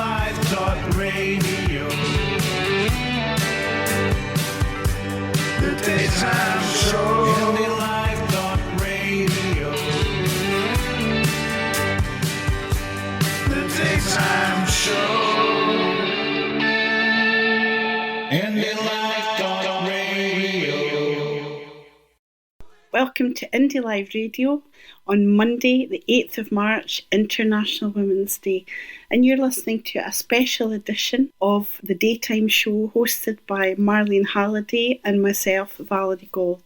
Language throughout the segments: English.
Indylive.Radio. The daytime show. Indylive.radio. The daytime show. Indylive.radio. Welcome to Indylive.Radio on Monday, the 8th of March, International Women's Day. And you're listening to a special edition of the daytime show hosted by Marlene Halliday and myself, Valerie Gold.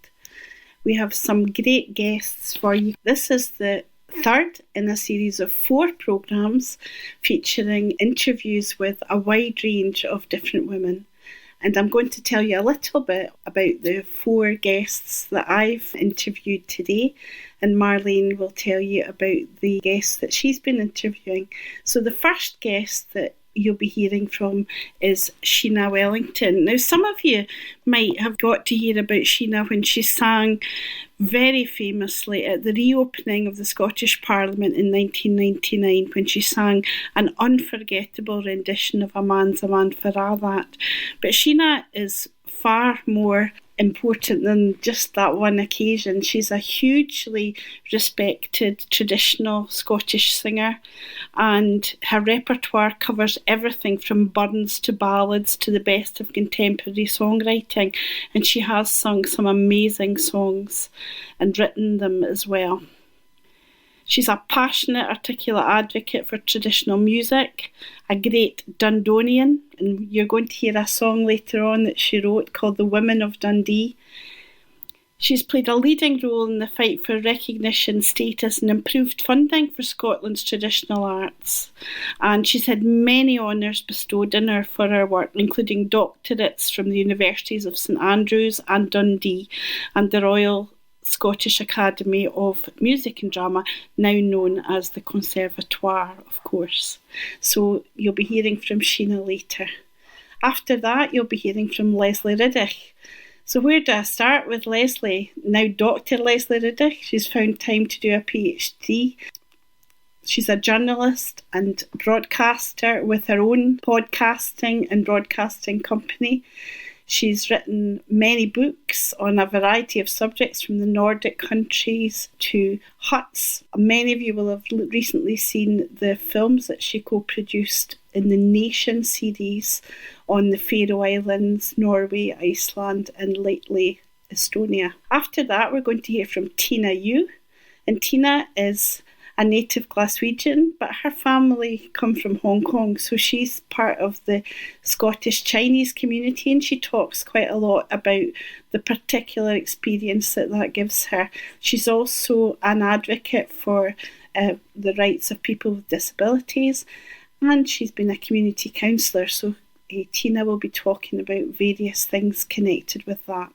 We have some great guests for you. This is the third in a series of 4 programmes featuring interviews with a wide range of different women. And I'm going to tell you a little bit about the 4 guests that I've interviewed today. And Marlene will tell you about the guests that she's been interviewing. So the first guest that you'll be hearing from is Sheena Wellington. Now, some of you might have got to hear about Sheena when she sang very famously at the reopening of the Scottish Parliament in 1999, when she sang an unforgettable rendition of A Man for A' That. But Sheena is far more important than just that one occasion. She's a hugely respected traditional Scottish singer, and her repertoire covers everything from burns to ballads to the best of contemporary songwriting, and she has sung some amazing songs and written them as well. She's a passionate, articulate advocate for traditional music, a great Dundonian, and you're going to hear a song later on that she wrote called The Women of Dundee. She's played a leading role in the fight for recognition, status and improved funding for Scotland's traditional arts. And she's had many honours bestowed on her for her work, including doctorates from the Universities of St Andrews and Dundee and the Royal Scottish Academy of Music and Drama, now known as the Conservatoire, of course. So you'll be hearing from Sheena later. After that, you'll be hearing from Leslie Riddick. So where do I start with Leslie? Now Dr. Leslie Riddick. She's found time to do a PhD. She's a journalist and broadcaster with her own podcasting and broadcasting company. She's written many books on a variety of subjects, from the Nordic countries to huts. Many of you will have recently seen the films that she co-produced in the Nation series on the Faroe Islands, Norway, Iceland and lately Estonia. After that, we're going to hear from Tina Yu. And Tina is a native Glaswegian, but her family come from Hong Kong, so she's part of the Scottish Chinese community, and she talks quite a lot about the particular experience that gives her. She's also an advocate for the rights of people with disabilities, and she's been a community counsellor, so Tina will be talking about various things connected with that.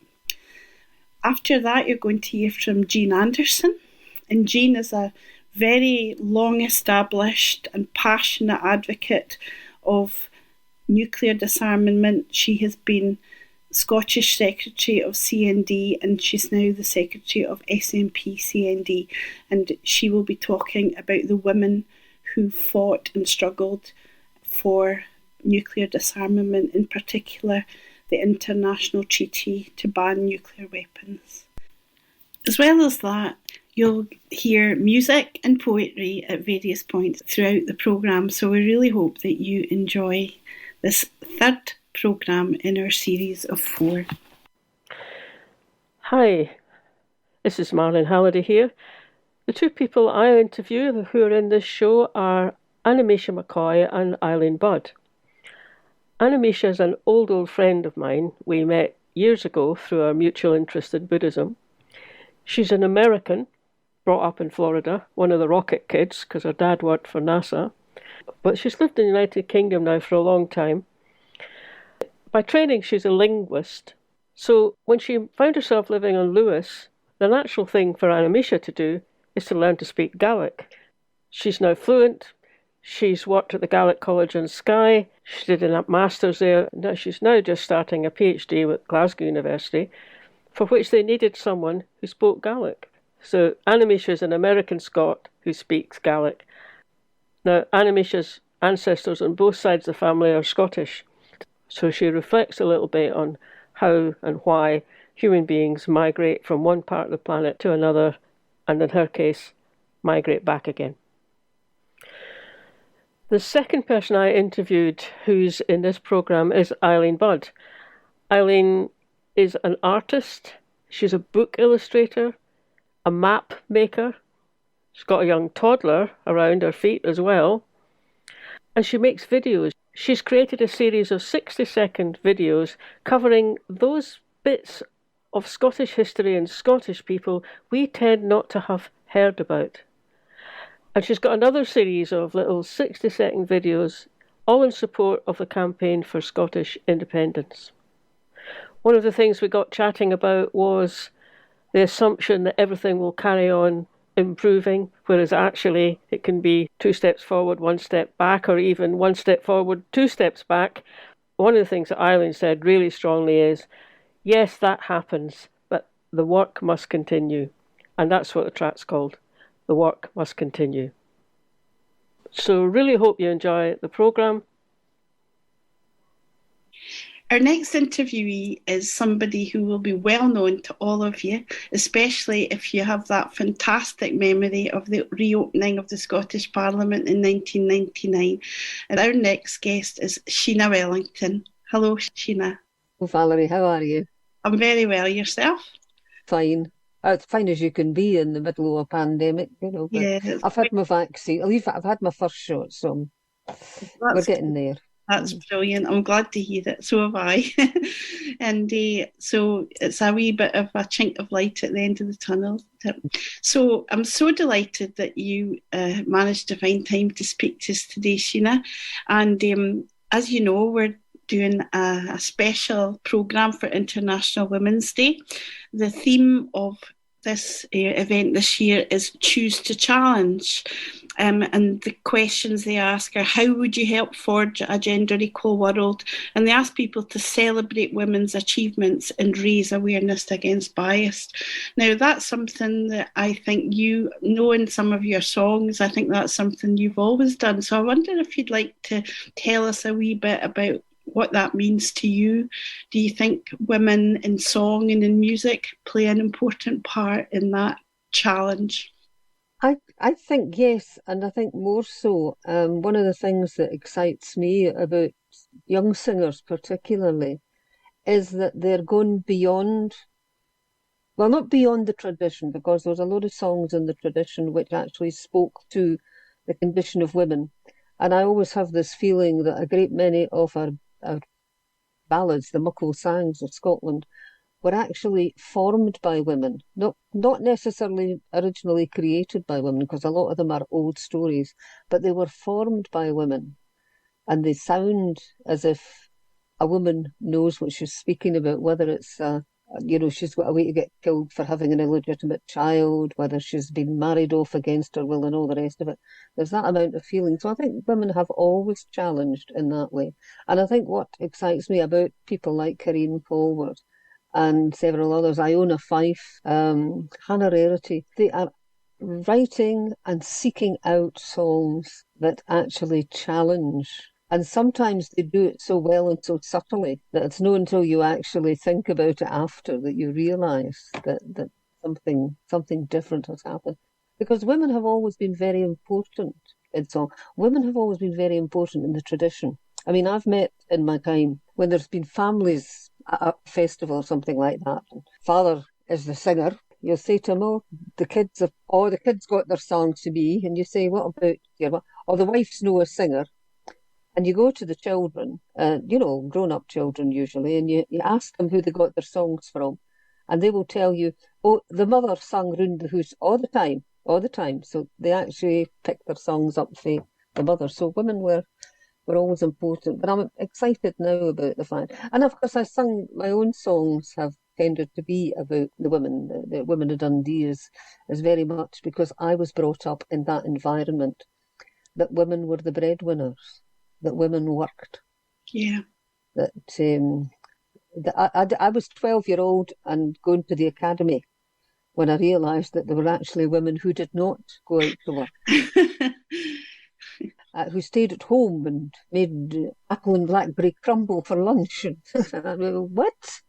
After that, you're going to hear from Jean Anderson, and Jean is a very long established and passionate advocate of nuclear disarmament. She has been Scottish Secretary of CND and she's now the Secretary of SNP CND, and she will be talking about the women who fought and struggled for nuclear disarmament, in particular the international treaty to ban nuclear weapons. As well as that, you'll hear music and poetry at various points throughout the programme, so we really hope that you enjoy this third programme in our series of 4. Hi, this is Marlene Halliday here. The 2 people I interview who are in this show are Anna-Misha McCoy and Eileen Budd. Anna-Misha is an old friend of mine. We met years ago through our mutual interest in Buddhism. She's an American, brought up in Florida, one of the rocket kids, because her dad worked for NASA. But she's lived in the United Kingdom now for a long time. By training, she's a linguist. So when she found herself living on Lewis, the natural thing for Anna-Misha to do is to learn to speak Gaelic. She's now fluent. She's worked at the Gaelic College in Skye. She did a master's there. Now she's now just starting a PhD with Glasgow University, for which they needed someone who spoke Gaelic. So Anna-Misha is an American Scot who speaks Gaelic. Now, Anna-Misha's ancestors on both sides of the family are Scottish. So she reflects a little bit on how and why human beings migrate from one part of the planet to another, and in her case, migrate back again. The second person I interviewed who's in this programme is Eileen Budd. Eileen is an artist, she's a book illustrator, a map maker, she's got a young toddler around her feet as well, and she makes videos. She's created a series of 60-second videos covering those bits of Scottish history and Scottish people we tend not to have heard about. And she's got another series of little 60-second videos, all in support of the campaign for Scottish independence. One of the things we got chatting about was the assumption that everything will carry on improving, whereas actually it can be 2 steps forward, 1 step back, or even 1 step forward, 2 steps back. One of the things that Eileen said really strongly is, yes, that happens, but the work must continue. And that's what the track's called. The work must continue. So really hope you enjoy the programme. Our next interviewee is somebody who will be well known to all of you, especially if you have that fantastic memory of the reopening of the Scottish Parliament in 1999. And our next guest is Sheena Wellington. Hello, Sheena. Oh, Valerie, how are you? I'm very well. Yourself? Fine. As fine as you can be in the middle of a pandemic, you know. But Yeah. I've had my vaccine. I've had my first shot, so we're getting there. That's brilliant. I'm glad to hear it. So have I. And so it's a wee bit of a chink of light at the end of the tunnel. So I'm so delighted that you managed to find time to speak to us today, Sheena. And as you know, we're doing a special programme for International Women's Day. The theme of this event this year is Choose to Challenge. And the questions they ask are, how would you help forge a gender equal world? And they ask people to celebrate women's achievements and raise awareness against bias. Now, that's something that I think you know in some of your songs. I think that's something you've always done. So I wonder if you'd like to tell us a wee bit about what that means to you. Do you think women in song and in music play an important part in that challenge? I think yes, and I think more so. One of the things that excites me about young singers particularly is that they're going beyond, well, not beyond the tradition, because there's a lot of songs in the tradition which actually spoke to the condition of women. And I always have this feeling that a great many of our ballads, the muckle sangs of Scotland, were actually formed by women, not necessarily originally created by women, because a lot of them are old stories, but they were formed by women, and they sound as if a woman knows what she's speaking about, whether it's she's got a way to get killed for having an illegitimate child, whether she's been married off against her will and all the rest of it. There's that amount of feeling. So I think women have always challenged in that way. And I think what excites me about people like Karine Polward and several others, Iona Fife, Hannah Rarity, they are writing and seeking out songs that actually challenge. And sometimes they do it so well and so subtly that it's not until you actually think about it after that you realise that something different has happened. Because women have always been very important in song. Women have always been very important in the tradition. I mean, I've met in my time when there's been families at a festival or something like that, and father is the singer. You'll say to him, oh, the kids got their song to me. And you say, what about your, or the wife's no a singer. And you go to the children, grown-up children usually, and you ask them who they got their songs from. And they will tell you, oh, the mother sung round the house all the time. So they actually picked their songs up for the mother. So women were always important. But I'm excited now about the fact. And of course, my own songs have tended to be about the women. The women of Dundee is very much because I was brought up in that environment, that women were the breadwinners, that women worked. Yeah. That I was 12-year-old and going to the academy when I realised that there were actually women who did not go out to work. who stayed at home and made apple and blackberry crumble for lunch. And what?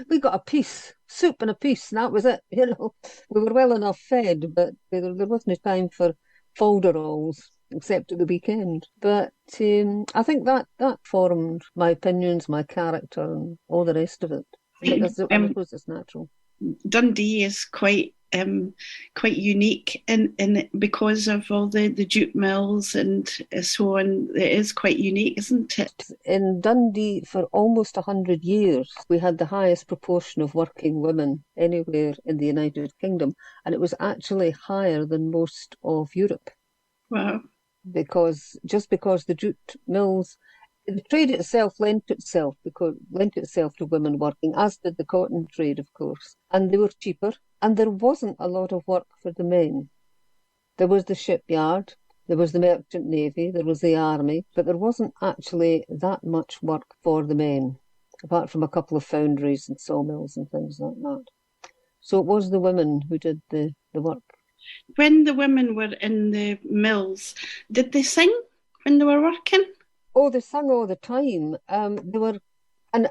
We got a piece, soup and a piece, and that was it. We were well enough fed, but there wasn't time for folderols except at the weekend. But I think that formed my opinions, my character, and all the rest of it. I suppose it's natural. Dundee is quite unique in because of all the jute mills and so on. It is quite unique, isn't it? In Dundee, for almost 100 years, we had the highest proportion of working women anywhere in the United Kingdom, and it was actually higher than most of Europe. Wow. Because the jute mills, the trade itself lent itself to women working, as did the cotton trade, of course. And they were cheaper, and there wasn't a lot of work for the men. There was the shipyard, there was the merchant navy, there was the army, but there wasn't actually that much work for the men, apart from a couple of foundries and sawmills and things like that. So it was the women who did the work. When the women were in the mills, did they sing when they were working? Oh, they sang all the time. They were, and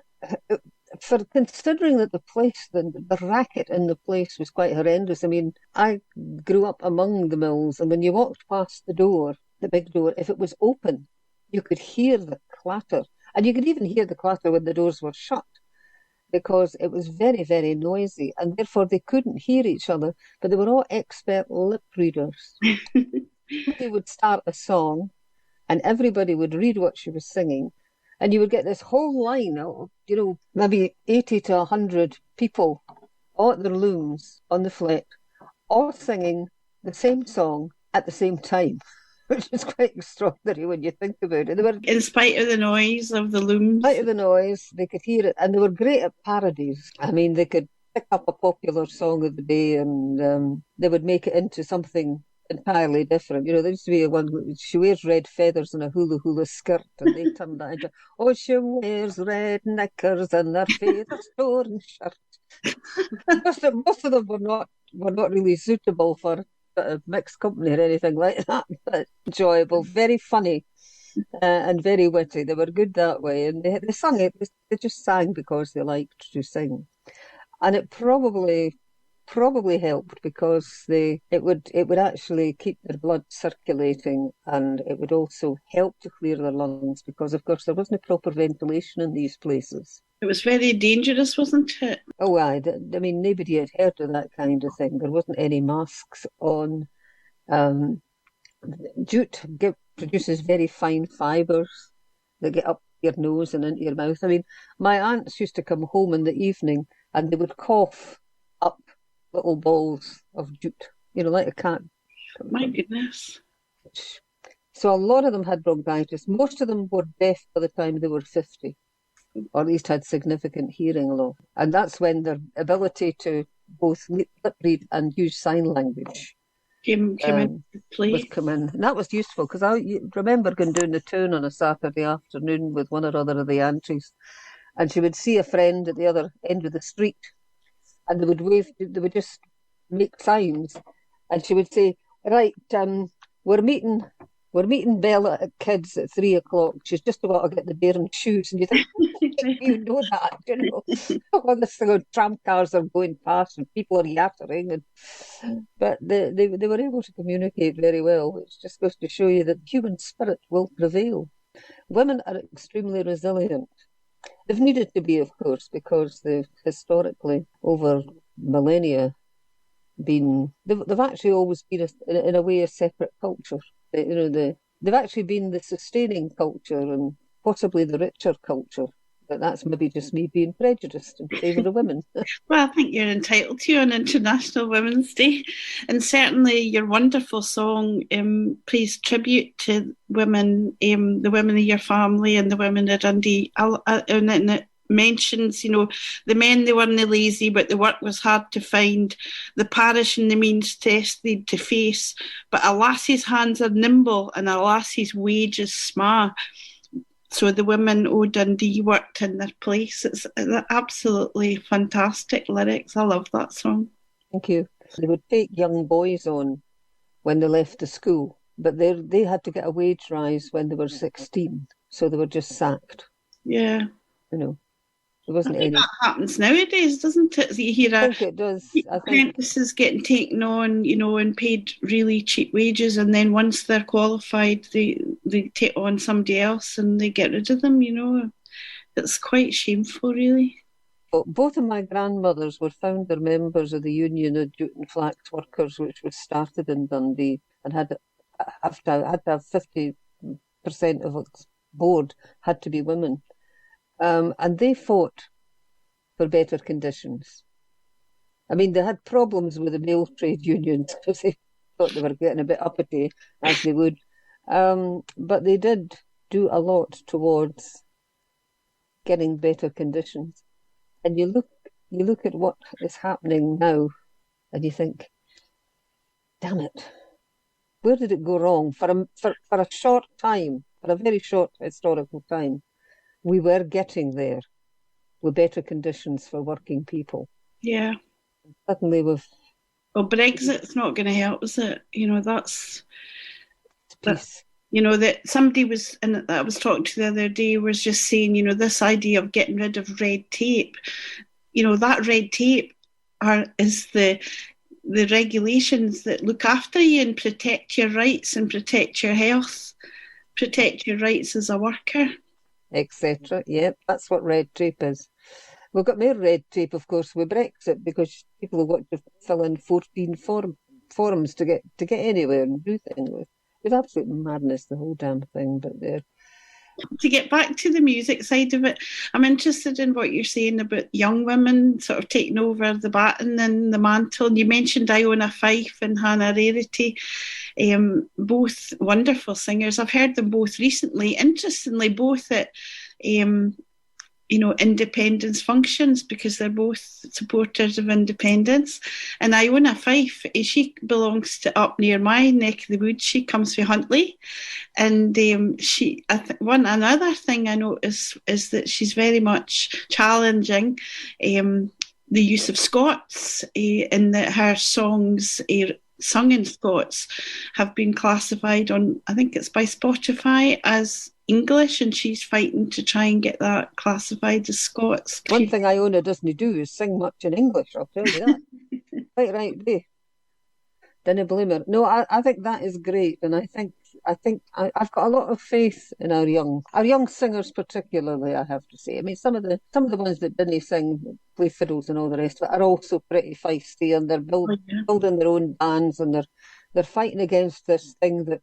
for considering that the place, the racket in the place was quite horrendous. I mean, I grew up among the mills, and when you walked past the door, the big door, if it was open, you could hear the clatter, and you could even hear the clatter when the doors were shut, because it was very, very noisy, and therefore they couldn't hear each other, but they were all expert lip readers. They would start a song, and everybody would read what she was singing, and you would get this whole line of, maybe 80 to 100 people all at their looms on the flat, all singing the same song at the same time, which is quite extraordinary when you think about it. They were, in spite of the noise of the looms? In spite of the noise, they could hear it, and they were great at parodies. I mean, they could pick up a popular song of the day, and they would make it into something entirely different. There used to be one, she wears red feathers and a hula hula skirt, and they turned that into, oh, she wears red knickers and her feathers torn shirt. most of them were not really suitable for mixed company or anything like that, but enjoyable, very funny, and very witty. They were good that way, and they sang it. They just sang because they liked to sing, and it probably helped because it would actually keep their blood circulating, and it would also help to clear their lungs, because of course there wasn't proper ventilation in these places. It was very dangerous, wasn't it? Oh, I mean, nobody had heard of that kind of thing. There wasn't any masks on. Jute produces very fine fibres that get up your nose and into your mouth. I mean, my aunts used to come home in the evening and they would cough up little balls of jute, like a cat. My goodness. So a lot of them had bronchitis. Most of them were deaf by the time they were 50, or at least had significant hearing loss. And that's when their ability to both lip read and use sign language came into play. And that was useful, because I remember going down the town on a Saturday afternoon with one or other of the aunties, and she would see a friend at the other end of the street, and they would wave, they would just make signs, and she would say, right, we're meeting Bella at Kids at 3:00. She's just about to get the bearing shoes, and you think, you know that, all this tram cars are going past and people are yattering, but they were able to communicate very well, which just goes to show you that human spirit will prevail. Women are extremely resilient. They've needed to be, of course, because they've historically, over millennia, they've actually always been, in a way, a separate culture. They've actually been the sustaining culture and possibly the richer culture. But that's maybe just me being prejudiced in favour of women. Well, I think you're entitled to on International Women's Day. And certainly your wonderful song pays tribute to women, the women of your family and the women of Dundee. And it mentions, the men, they weren't lazy, but the work was hard to find. The parish and the means tested to face. But a lassie's hands are nimble and a lassie's wage is sma'. So the women of Dundee worked in their place. It's absolutely fantastic lyrics. I love that song. Thank you. They would take young boys on when they left the school, but they had to get a wage rise when they were 16, so they were just sacked. Yeah. You know, there I wasn't think any. that happens nowadays, doesn't it? You hear I think it does. I think apprentices getting taken on, and paid really cheap wages, and then once they're qualified, they take on somebody else and they get rid of them. It's quite shameful, really. both of my grandmothers were founder members of the Union of Jute and Flax Workers, which was started in Dundee, and had to have 50% of its board had to be women, and they fought for better conditions. I mean, they had problems with the male trade unions because they thought they were getting a bit uppity, as they would, but they did do a lot towards getting better conditions. And you look at what is happening now, and you think, damn it, where did it go wrong? For a short time, for a very short historical time, we were getting there with better conditions for working people. Yeah. Suddenly Well, Brexit's not going to help, is it? That's peace. That somebody that I was talking to the other day was just saying, this idea of getting rid of red tape, that red tape is the regulations that look after you and protect your rights and protect your health, protect your rights as a worker. Etc. Yep, that's what red tape is. We've got more red tape, of course, with Brexit, because people have got to fill in 14 forms to get anywhere and do things with. It's absolute madness, the whole damn thing. But there. To get back to the music side of it, I'm interested in what you're saying about young women sort of taking over the baton and the mantle. And you mentioned Iona Fife and Hannah Rarity, both wonderful singers. I've heard them both recently. Interestingly, both at independence functions, because they're both supporters of independence. And Iona Fife, she belongs to up near my neck of the woods. She comes from Huntly, and another thing I notice is that she's very much challenging the use of Scots, in that her songs sung in Scots have been classified on, I think it's by Spotify, as English, and she's fighting to try and get that classified as Scots. One thing Iona doesn't do is sing much in English, I'll tell you that. Quite right, eh? Didn't blame her. No, I think that is great, and I think I've got a lot of faith in our young singers, particularly. I have to say. I mean, some of the ones that didn't sing, play fiddles and all the rest of it, are also pretty feisty, and they're building their own bands, and they're fighting against this thing that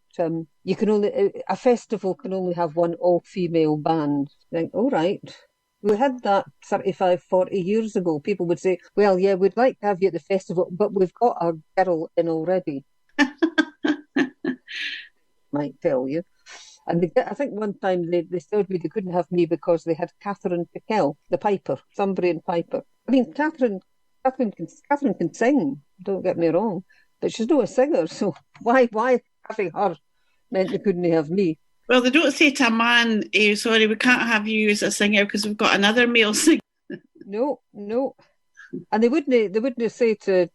a festival can only have one all-female band. You think, all right. We had that 35, 40 years ago. People would say, well, yeah, we'd like to have you at the festival, but we've got our girl in already. Might tell you. And I think one time they told me they couldn't have me because they had Catherine Pickell, the piper, Cumbrian piper. I mean, Catherine can sing, don't get me wrong, but she's not a singer, so why having her meant they couldn't have me? Well, they don't say to a man, sorry, we can't have you as a singer because we've got another male singer. No. And they wouldn't say to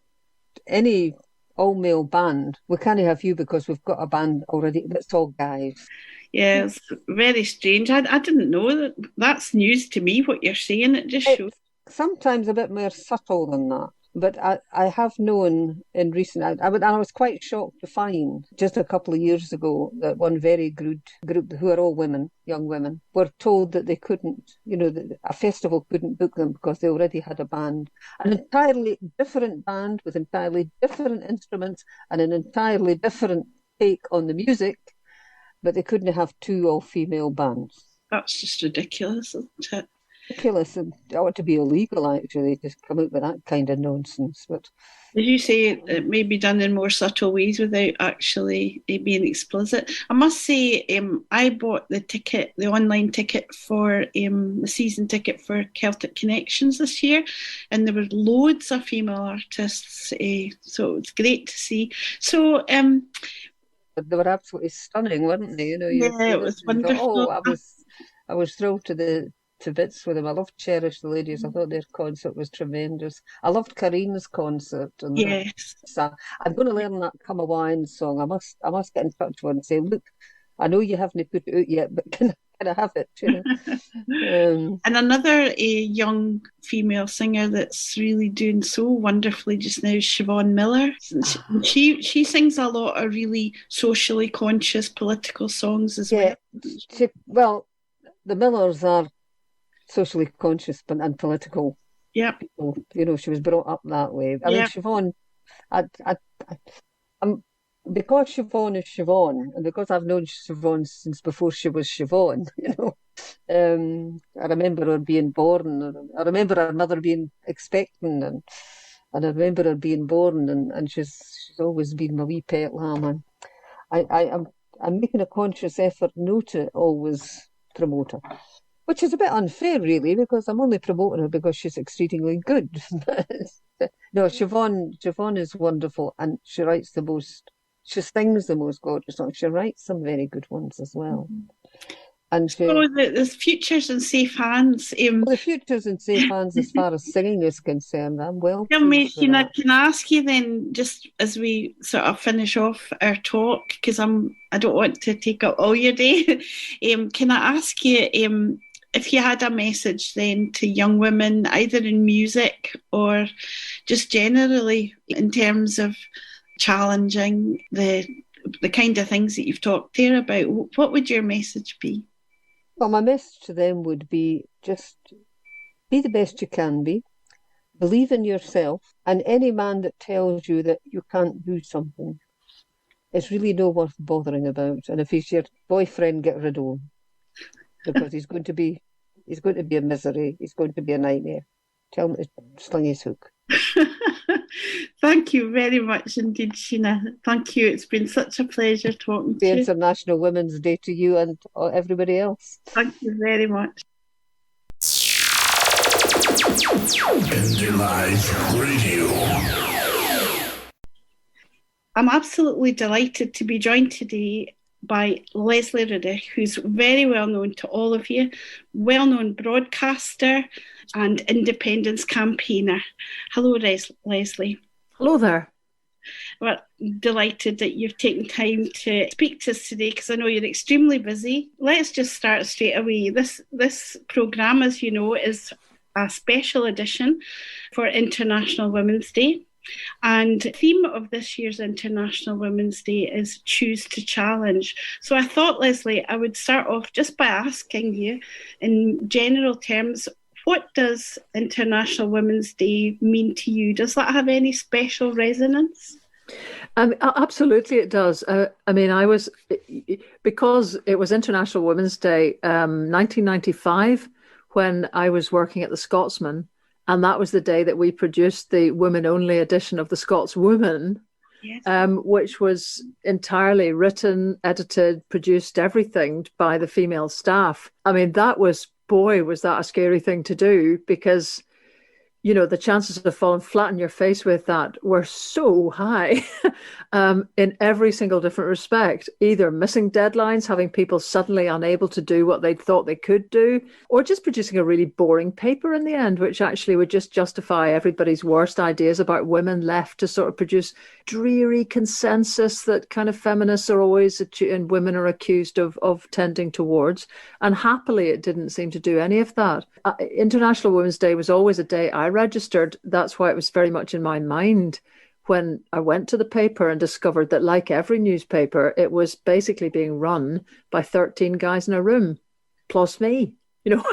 any all-male band, we can't have you because we've got a band already that's all guys. Yeah, it's very strange. I didn't know that. That's news to me, what you're saying. It just shows. Sometimes a bit more subtle than that. But I have known in recent... I was quite shocked to find just a couple of years ago that one very good group, who are all women, young women, were told that they couldn't, that a festival couldn't book them because they already had a band. An entirely different band with entirely different instruments and an entirely different take on the music, but they couldn't have two all-female bands. That's just ridiculous, isn't it? Ridiculous. It ought to be illegal, actually, to come out with that kind of nonsense. But as you say, it may be done in more subtle ways without actually being explicit. I must say, I bought the online ticket for the season ticket for Celtic Connections this year, and there were loads of female artists, so it's great to see. So, they were absolutely stunning, weren't they? Yeah, it was wonderful. I was thrilled to to bits with them. I loved Cherish the Ladies. I thought their concert was tremendous. I loved Kareen's concert. And Yes. I'm going to learn that Come Awine song. I must get in touch with her and say, look, I know you haven't put it out yet, but can I have it? You know? And another young female singer that's really doing so wonderfully just now is Siobhan Miller. She sings a lot of really socially conscious political songs as well. Well, the Millers are socially conscious and political people. You know, she was brought up that way. I mean, Siobhan, because Siobhan is Siobhan, and because I've known Siobhan since before she was Siobhan, you know, I remember her being born. I remember her mother being expecting, and I remember her being born, and she's always been my wee pet lamb. And I'm making a conscious effort not to always promote her, which is a bit unfair, really, because I'm only promoting her because she's exceedingly good. No, Siobhan is wonderful, and she writes she sings the most gorgeous songs. She writes some very good ones as well. And the future's in safe hands. The future's in safe hands as far as singing is concerned. I'm well. Sheena, can I ask you then, just as we sort of finish off our talk, because I don't want to take up all your day. Can I ask you if you had a message then to young women, either in music or just generally in terms of challenging the kind of things that you've talked there about, what would your message be? Well, my message to them would be just be the best you can be, believe in yourself, and any man that tells you that you can't do something, it's really no worth bothering about. And if he's your boyfriend, get rid of him, because he's going to be a misery. He's going to be a nightmare. Tell him to sling his hook. Thank you very much indeed, Sheena. Thank you. It's been such a pleasure talking to you. Happy International Women's Day to you and everybody else. Thank you very much. Indylive.Radio. I'm absolutely delighted to be joined today by Leslie Riddick, who's very well known to all of you, well-known broadcaster and independence campaigner. Hello, Leslie. Hello there. We're delighted that you've taken time to speak to us today, because I know you're extremely busy. Let's just start straight away. This programme, as you know, is a special edition for International Women's Day. And the theme of this year's International Women's Day is Choose to Challenge. So I thought, Leslie, I would start off just by asking you, in general terms, what does International Women's Day mean to you? Does that have any special resonance? Absolutely, it does. Because it was International Women's Day, 1995, when I was working at the Scotsman. And that was the day that we produced the women-only edition of the Scotswoman, yes. Which was entirely written, edited, produced, everything by the female staff. I mean, was that a scary thing to do, because, you know, the chances of falling flat on your face with that were so high in every single different respect, either missing deadlines, having people suddenly unable to do what they thought they could do, or just producing a really boring paper in the end, which actually would just justify everybody's worst ideas about women, left to sort of produce dreary consensus that kind of feminists are always, and women are accused of tending towards. And happily, it didn't seem to do any of that. International Women's Day was always a day I registered. That's why it was very much in my mind when I went to the paper and discovered that, like every newspaper, it was basically being run by 13 guys in a room, plus me, you know,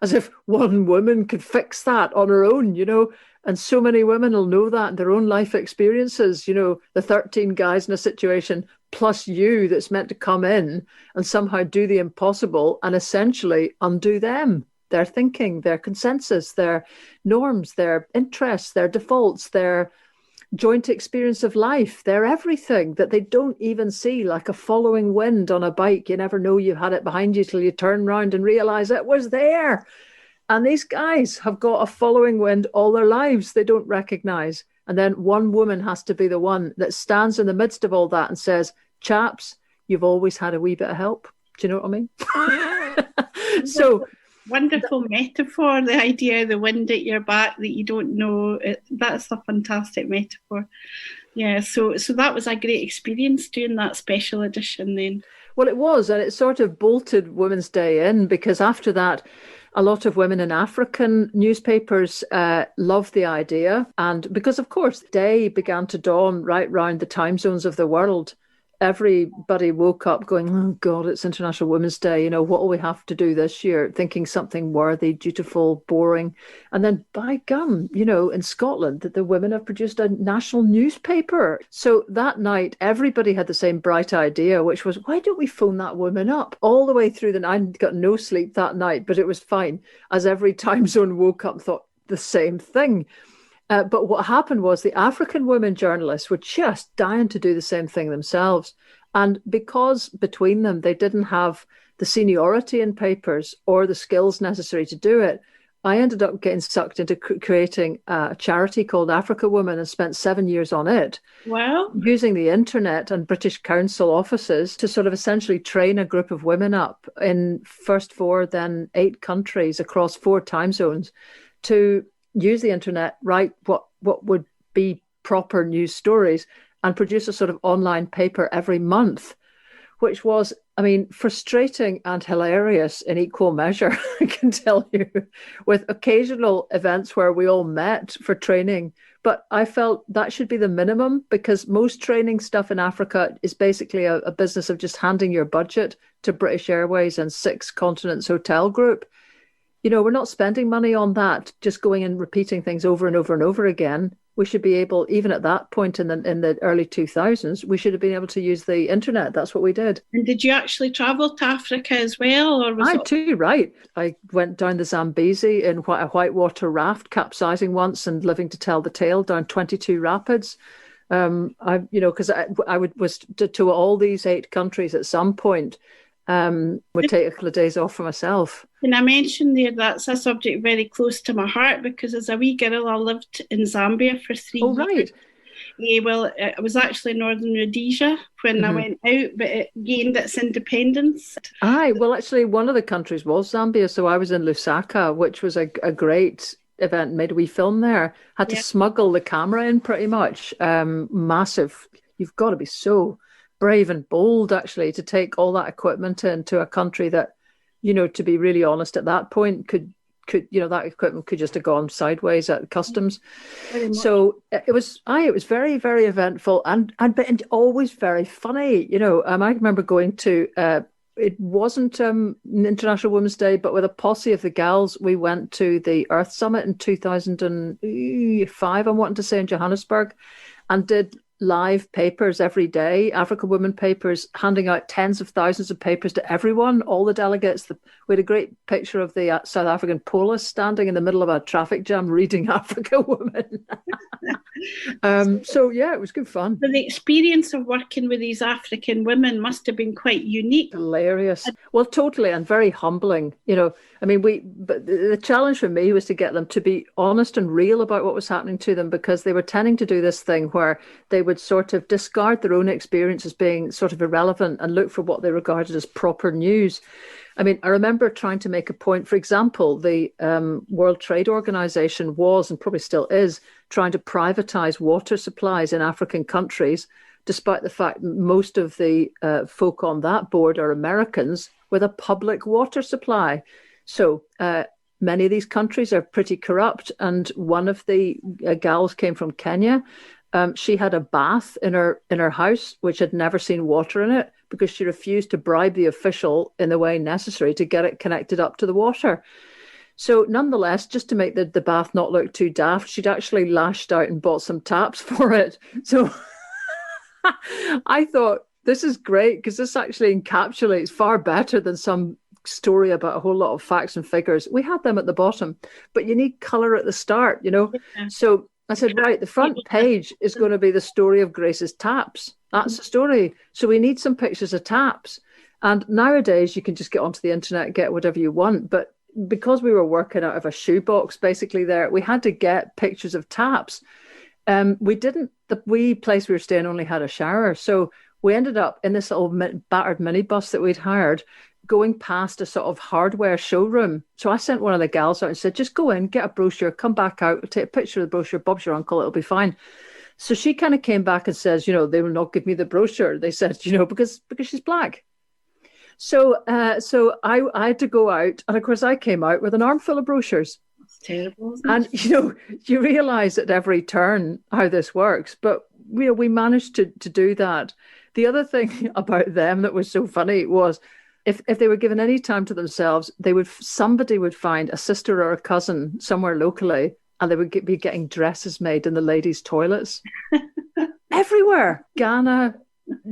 as if one woman could fix that on her own, you know. And so many women will know that in their own life experiences, you know, the 13 guys in a situation plus you that's meant to come in and somehow do the impossible and essentially undo them. Their thinking, their consensus, their norms, their interests, their defaults, their joint experience of life, their everything that they don't even see, like a following wind on a bike. You never know you had it behind you till you turn around and realize it was there. And these guys have got a following wind all their lives they don't recognize. And then one woman has to be the one that stands in the midst of all that and says, chaps, you've always had a wee bit of help. Do you know what I mean? So Wonderful metaphor, the idea of the wind at your back that you don't know. That's a fantastic metaphor. Yeah, so that was a great experience doing that special edition then. Well, it was, and it sort of bolted Women's Day in, because after that, a lot of women in African newspapers loved the idea. And because, of course, day began to dawn right round the time zones of the world. Everybody woke up going, oh, God, it's International Women's Day. You know, what will we have to do this year? Thinking something worthy, dutiful, boring. And then, by gum, you know, in Scotland, that the women have produced a national newspaper. So that night, everybody had the same bright idea, which was, why don't we phone that woman up? All the way through the night, I got no sleep that night, but it was fine, as every time zone woke up and thought the same thing. But what happened was the African women journalists were just dying to do the same thing themselves. And because between them, they didn't have the seniority in papers or the skills necessary to do it, I ended up getting sucked into creating a charity called Africa Women and spent 7 years on it. Wow. Using the internet and British Council offices to sort of essentially train a group of women up in first 4, then 8 countries across 4 time zones to use the internet, write what would be proper news stories, and produce a sort of online paper every month, which was, I mean, frustrating and hilarious in equal measure, I can tell you, with occasional events where we all met for training. But I felt that should be the minimum, because most training stuff in Africa is basically a business of just handing your budget to British Airways and 6 Continents Hotel Group. You know, we're not spending money on that, just going and repeating things over and over and over again. We should be able, even at that point in the early 2000s, we should have been able to use the internet. That's what we did. And did you actually travel to Africa as well? Or was too, right. I went down the Zambezi in a whitewater raft, capsizing once and living to tell the tale down 22 rapids. Because I was to all these 8 countries at some point. Would take a couple of days off for myself. And I mentioned there that's a subject very close to my heart, because as a wee girl I lived in Zambia for 3 years. Oh, right. Yeah, well, it was actually Northern Rhodesia when I went out, but it gained its independence. Aye, well, actually, one of the countries was Zambia, so I was in Lusaka, which was a great event, made a wee film there. Had to smuggle the camera in pretty much. Massive. You've got to be so brave and bold, actually, to take all that equipment into a country that, you know, to be really honest, at that point could that equipment could just have gone sideways at customs. So it was very, very eventful and always very funny. You know, I remember going to it wasn't International Women's Day, but with a posse of the gals, we went to the Earth Summit in 2005. I'm wanting to say in Johannesburg, and did live papers every day, African women papers, handing out tens of thousands of papers to everyone, all the delegates. We had a great picture of the South African police standing in the middle of a traffic jam reading Africa Women. So yeah, it was good fun. But the experience of working with these African women must have been quite unique. Hilarious. Well, totally, and very humbling. You know, I mean, but the challenge for me was to get them to be honest and real about what was happening to them, because they were tending to do this thing where they would sort of discard their own experience as being sort of irrelevant and look for what they regarded as proper news. I mean, I remember trying to make a point. For example, the World Trade Organization was, and probably still is, trying to privatize water supplies in African countries, despite the fact most of the folk on that board are Americans with a public water supply. So many of these countries are pretty corrupt. And one of the gals came from Kenya. She had a bath in her house, which had never seen water in it, because she refused to bribe the official in the way necessary to get it connected up to the water. So nonetheless, just to make the bath not look too daft, she'd actually lashed out and bought some taps for it. So I thought, this is great, because this actually encapsulates far better than some story about a whole lot of facts and figures. We had them at the bottom, but you need colour at the start, you know. Yeah. So I said, right, the front page is going to be the story of Grace's taps. That's the story. So we need some pictures of taps. And nowadays you can just get onto the internet, get whatever you want. But because we were working out of a shoebox, basically there, we had to get pictures of taps. The wee place we were staying only had a shower. So we ended up in this little battered minibus that we'd hired, going past a sort of hardware showroom. So I sent one of the gals out and said, just go in, get a brochure, come back out, take a picture of the brochure, Bob's your uncle, it'll be fine. So she kind of came back and says, they will not give me the brochure. They said, because she's black. So I had to go out. And of course, I came out with an armful of brochures. It's terrible, isn't it? And, you realize at every turn how this works. But we managed to do that. The other thing about them that was so funny was if they were given any time to themselves, somebody would find a sister or a cousin somewhere locally, and they would be getting dresses made in the ladies' toilets everywhere. Ghana,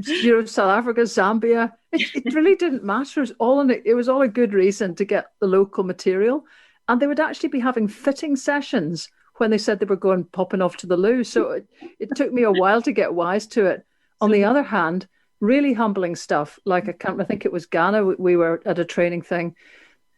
South Africa, Zambia. It really didn't matter. It was all a good reason to get the local material. And they would actually be having fitting sessions when they said they were popping off to the loo. So it took me a while to get wise to it. On the other hand, really humbling stuff. Like I think it was Ghana. We were at a training thing,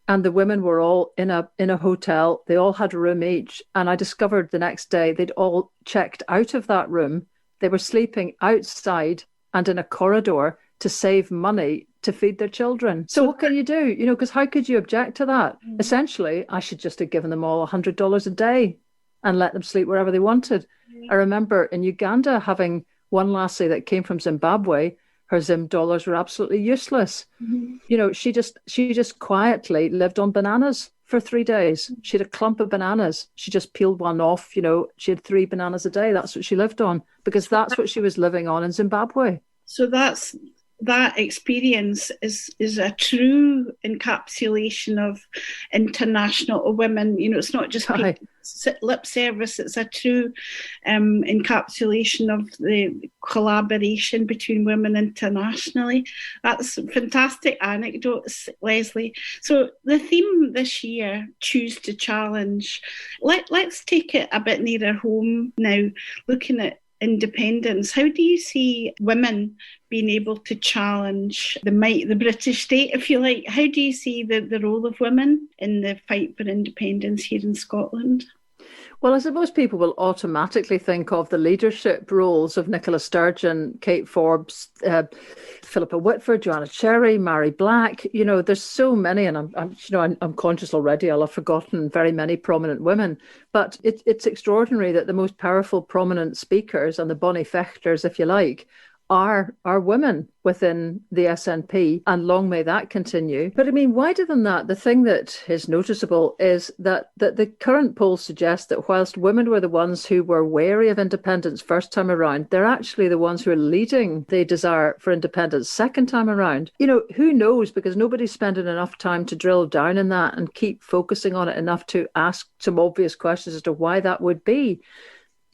and the women were all in a hotel. They all had a room each. And I discovered the next day they'd all checked out of that room. They were sleeping outside and in a corridor to save money to feed their children. So what can you do? Because how could you object to that? Essentially, I should just have given them all $100 a day and let them sleep wherever they wanted. I remember in Uganda having one lassie that came from Zimbabwe. Her Zim dollars were absolutely useless. Mm-hmm. She just quietly lived on bananas for 3 days. She had a clump of bananas. She just peeled one off. She had 3 bananas a day. That's what she lived on, because that's what she was living on in Zimbabwe. So that experience is a true encapsulation of international women. It's not just lip service. It's a true encapsulation of the collaboration between women internationally. That's fantastic anecdotes, Leslie. So the theme this year, Choose to Challenge. Let's take it a bit nearer home now, looking at independence. How do you see women being able to challenge the British state, if you like? How do you see the role of women in the fight for independence here in Scotland? Well, I suppose people will automatically think of the leadership roles of Nicola Sturgeon, Kate Forbes, Philippa Whitford, Joanna Cherry, Mary Black. There's so many, and I'm conscious already. I'll have forgotten very many prominent women. But it's extraordinary that the most powerful prominent speakers and the Bonnie Fechters, if you like, are women within the SNP, and long may that continue. But I mean, wider than that, the thing that is noticeable is that the current polls suggest that whilst women were the ones who were wary of independence first time around, they're actually the ones who are leading the desire for independence second time around. Who knows, because nobody's spending enough time to drill down in that and keep focusing on it enough to ask some obvious questions as to why that would be.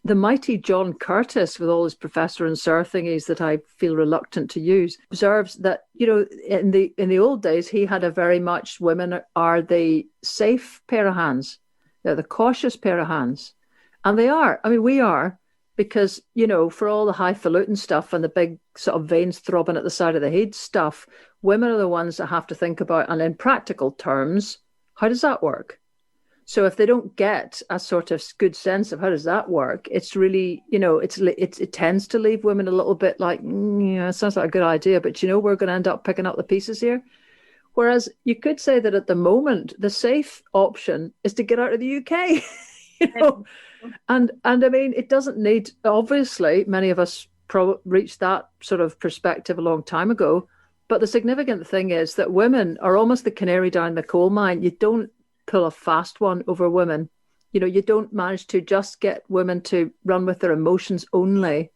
The mighty John Curtis, with all his professor and sir thingies that I feel reluctant to use, observes that, in the old days, he had a very much women are the safe pair of hands. They're the cautious pair of hands. And they are. I mean, we are, because, for all the highfalutin stuff and the big sort of veins throbbing at the side of the head stuff, women are the ones that have to think about, and in practical terms, how does that work? So if they don't get a sort of good sense of how does that work, it's really, it tends to leave women a little bit like, it sounds like a good idea, but we're going to end up picking up the pieces here. Whereas you could say that at the moment, the safe option is to get out of the UK, and I mean, it doesn't need, obviously, many of us reached that sort of perspective a long time ago. But the significant thing is that women are almost the canary down the coal mine. You don't pull a fast one over women. You don't manage to just get women to run with their emotions only.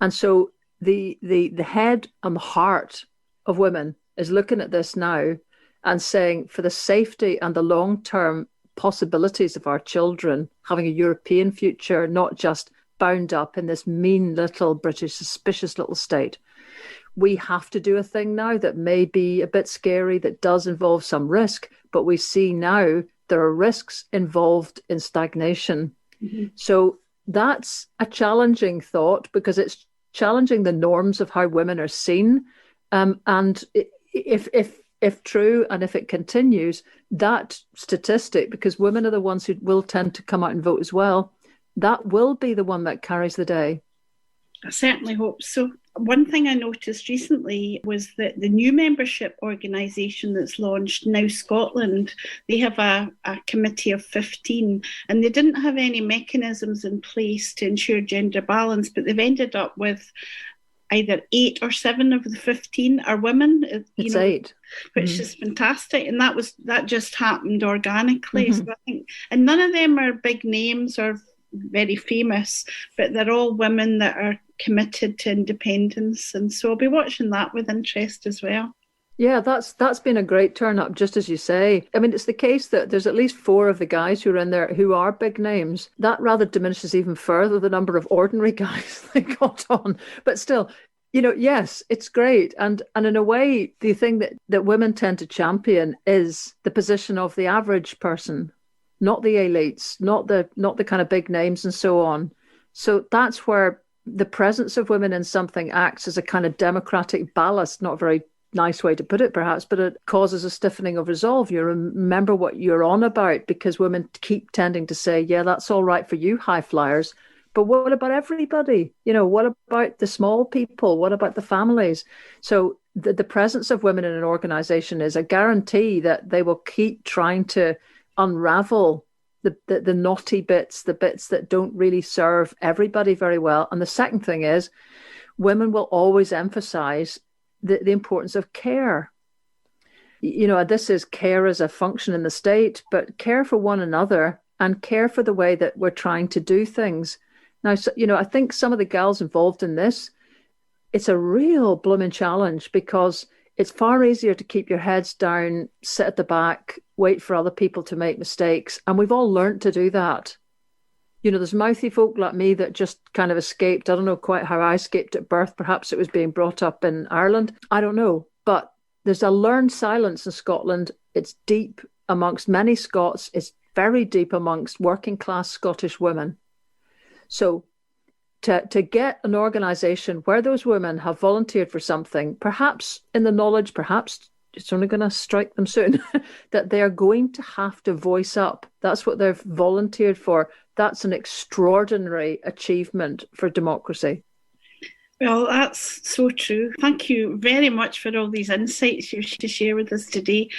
And so the head and the heart of women is looking at this now and saying, for the safety and the long-term possibilities of our children having a European future, not just bound up in this mean little British suspicious little state, we have to do a thing now that may be a bit scary, that does involve some risk, but we see now there are risks involved in stagnation. Mm-hmm. So that's a challenging thought, because it's challenging the norms of how women are seen. And if true, and if it continues, that statistic, because women are the ones who will tend to come out and vote as well, that will be the one that carries the day. I certainly hope so. One thing I noticed recently was that the new membership organisation that's launched, Now Scotland, they have a committee of 15, and they didn't have any mechanisms in place to ensure gender balance, but they've ended up with either 8 or 7 of the 15 are women. It's 8. Which is fantastic. And that just happened organically. Mm-hmm. So I think, and none of them are big names or very famous, but they're all women that are committed to independence. And so I'll be watching that with interest as well. Yeah, that's been a great turn up, just as you say. I mean, it's the case that there's at least 4 of the guys who are in there who are big names. That rather diminishes even further the number of ordinary guys they got on. But still, yes, it's great. And in a way, the thing that women tend to champion is the position of the average person, not the elites, not the kind of big names and so on. So that's where the presence of women in something acts as a kind of democratic ballast, not a very nice way to put it perhaps, but it causes a stiffening of resolve. You remember what you're on about, because women keep tending to say, yeah, that's all right for you high flyers, but what about everybody? What about the small people? What about the families? So the presence of women in an organization is a guarantee that they will keep trying to unravel the naughty bits, the bits that don't really serve everybody very well. And the second thing is, women will always emphasize the importance of care. This is care as a function in the state, but care for one another and care for the way that we're trying to do things. Now, I think some of the gals involved in this, it's a real blooming challenge, because it's far easier to keep your heads down, sit at the back, wait for other people to make mistakes. And we've all learned to do that. There's mouthy folk like me that just kind of escaped. I don't know quite how I escaped at birth. Perhaps it was being brought up in Ireland. I don't know. But there's a learned silence in Scotland. It's deep amongst many Scots. It's very deep amongst working class Scottish women. So to get an organisation where those women have volunteered for something, perhaps in the knowledge, perhaps it's only going to strike them soon, that they're going to have to voice up. That's what they've volunteered for. That's an extraordinary achievement for democracy. Well, that's so true. Thank you very much for all these insights you to share with us today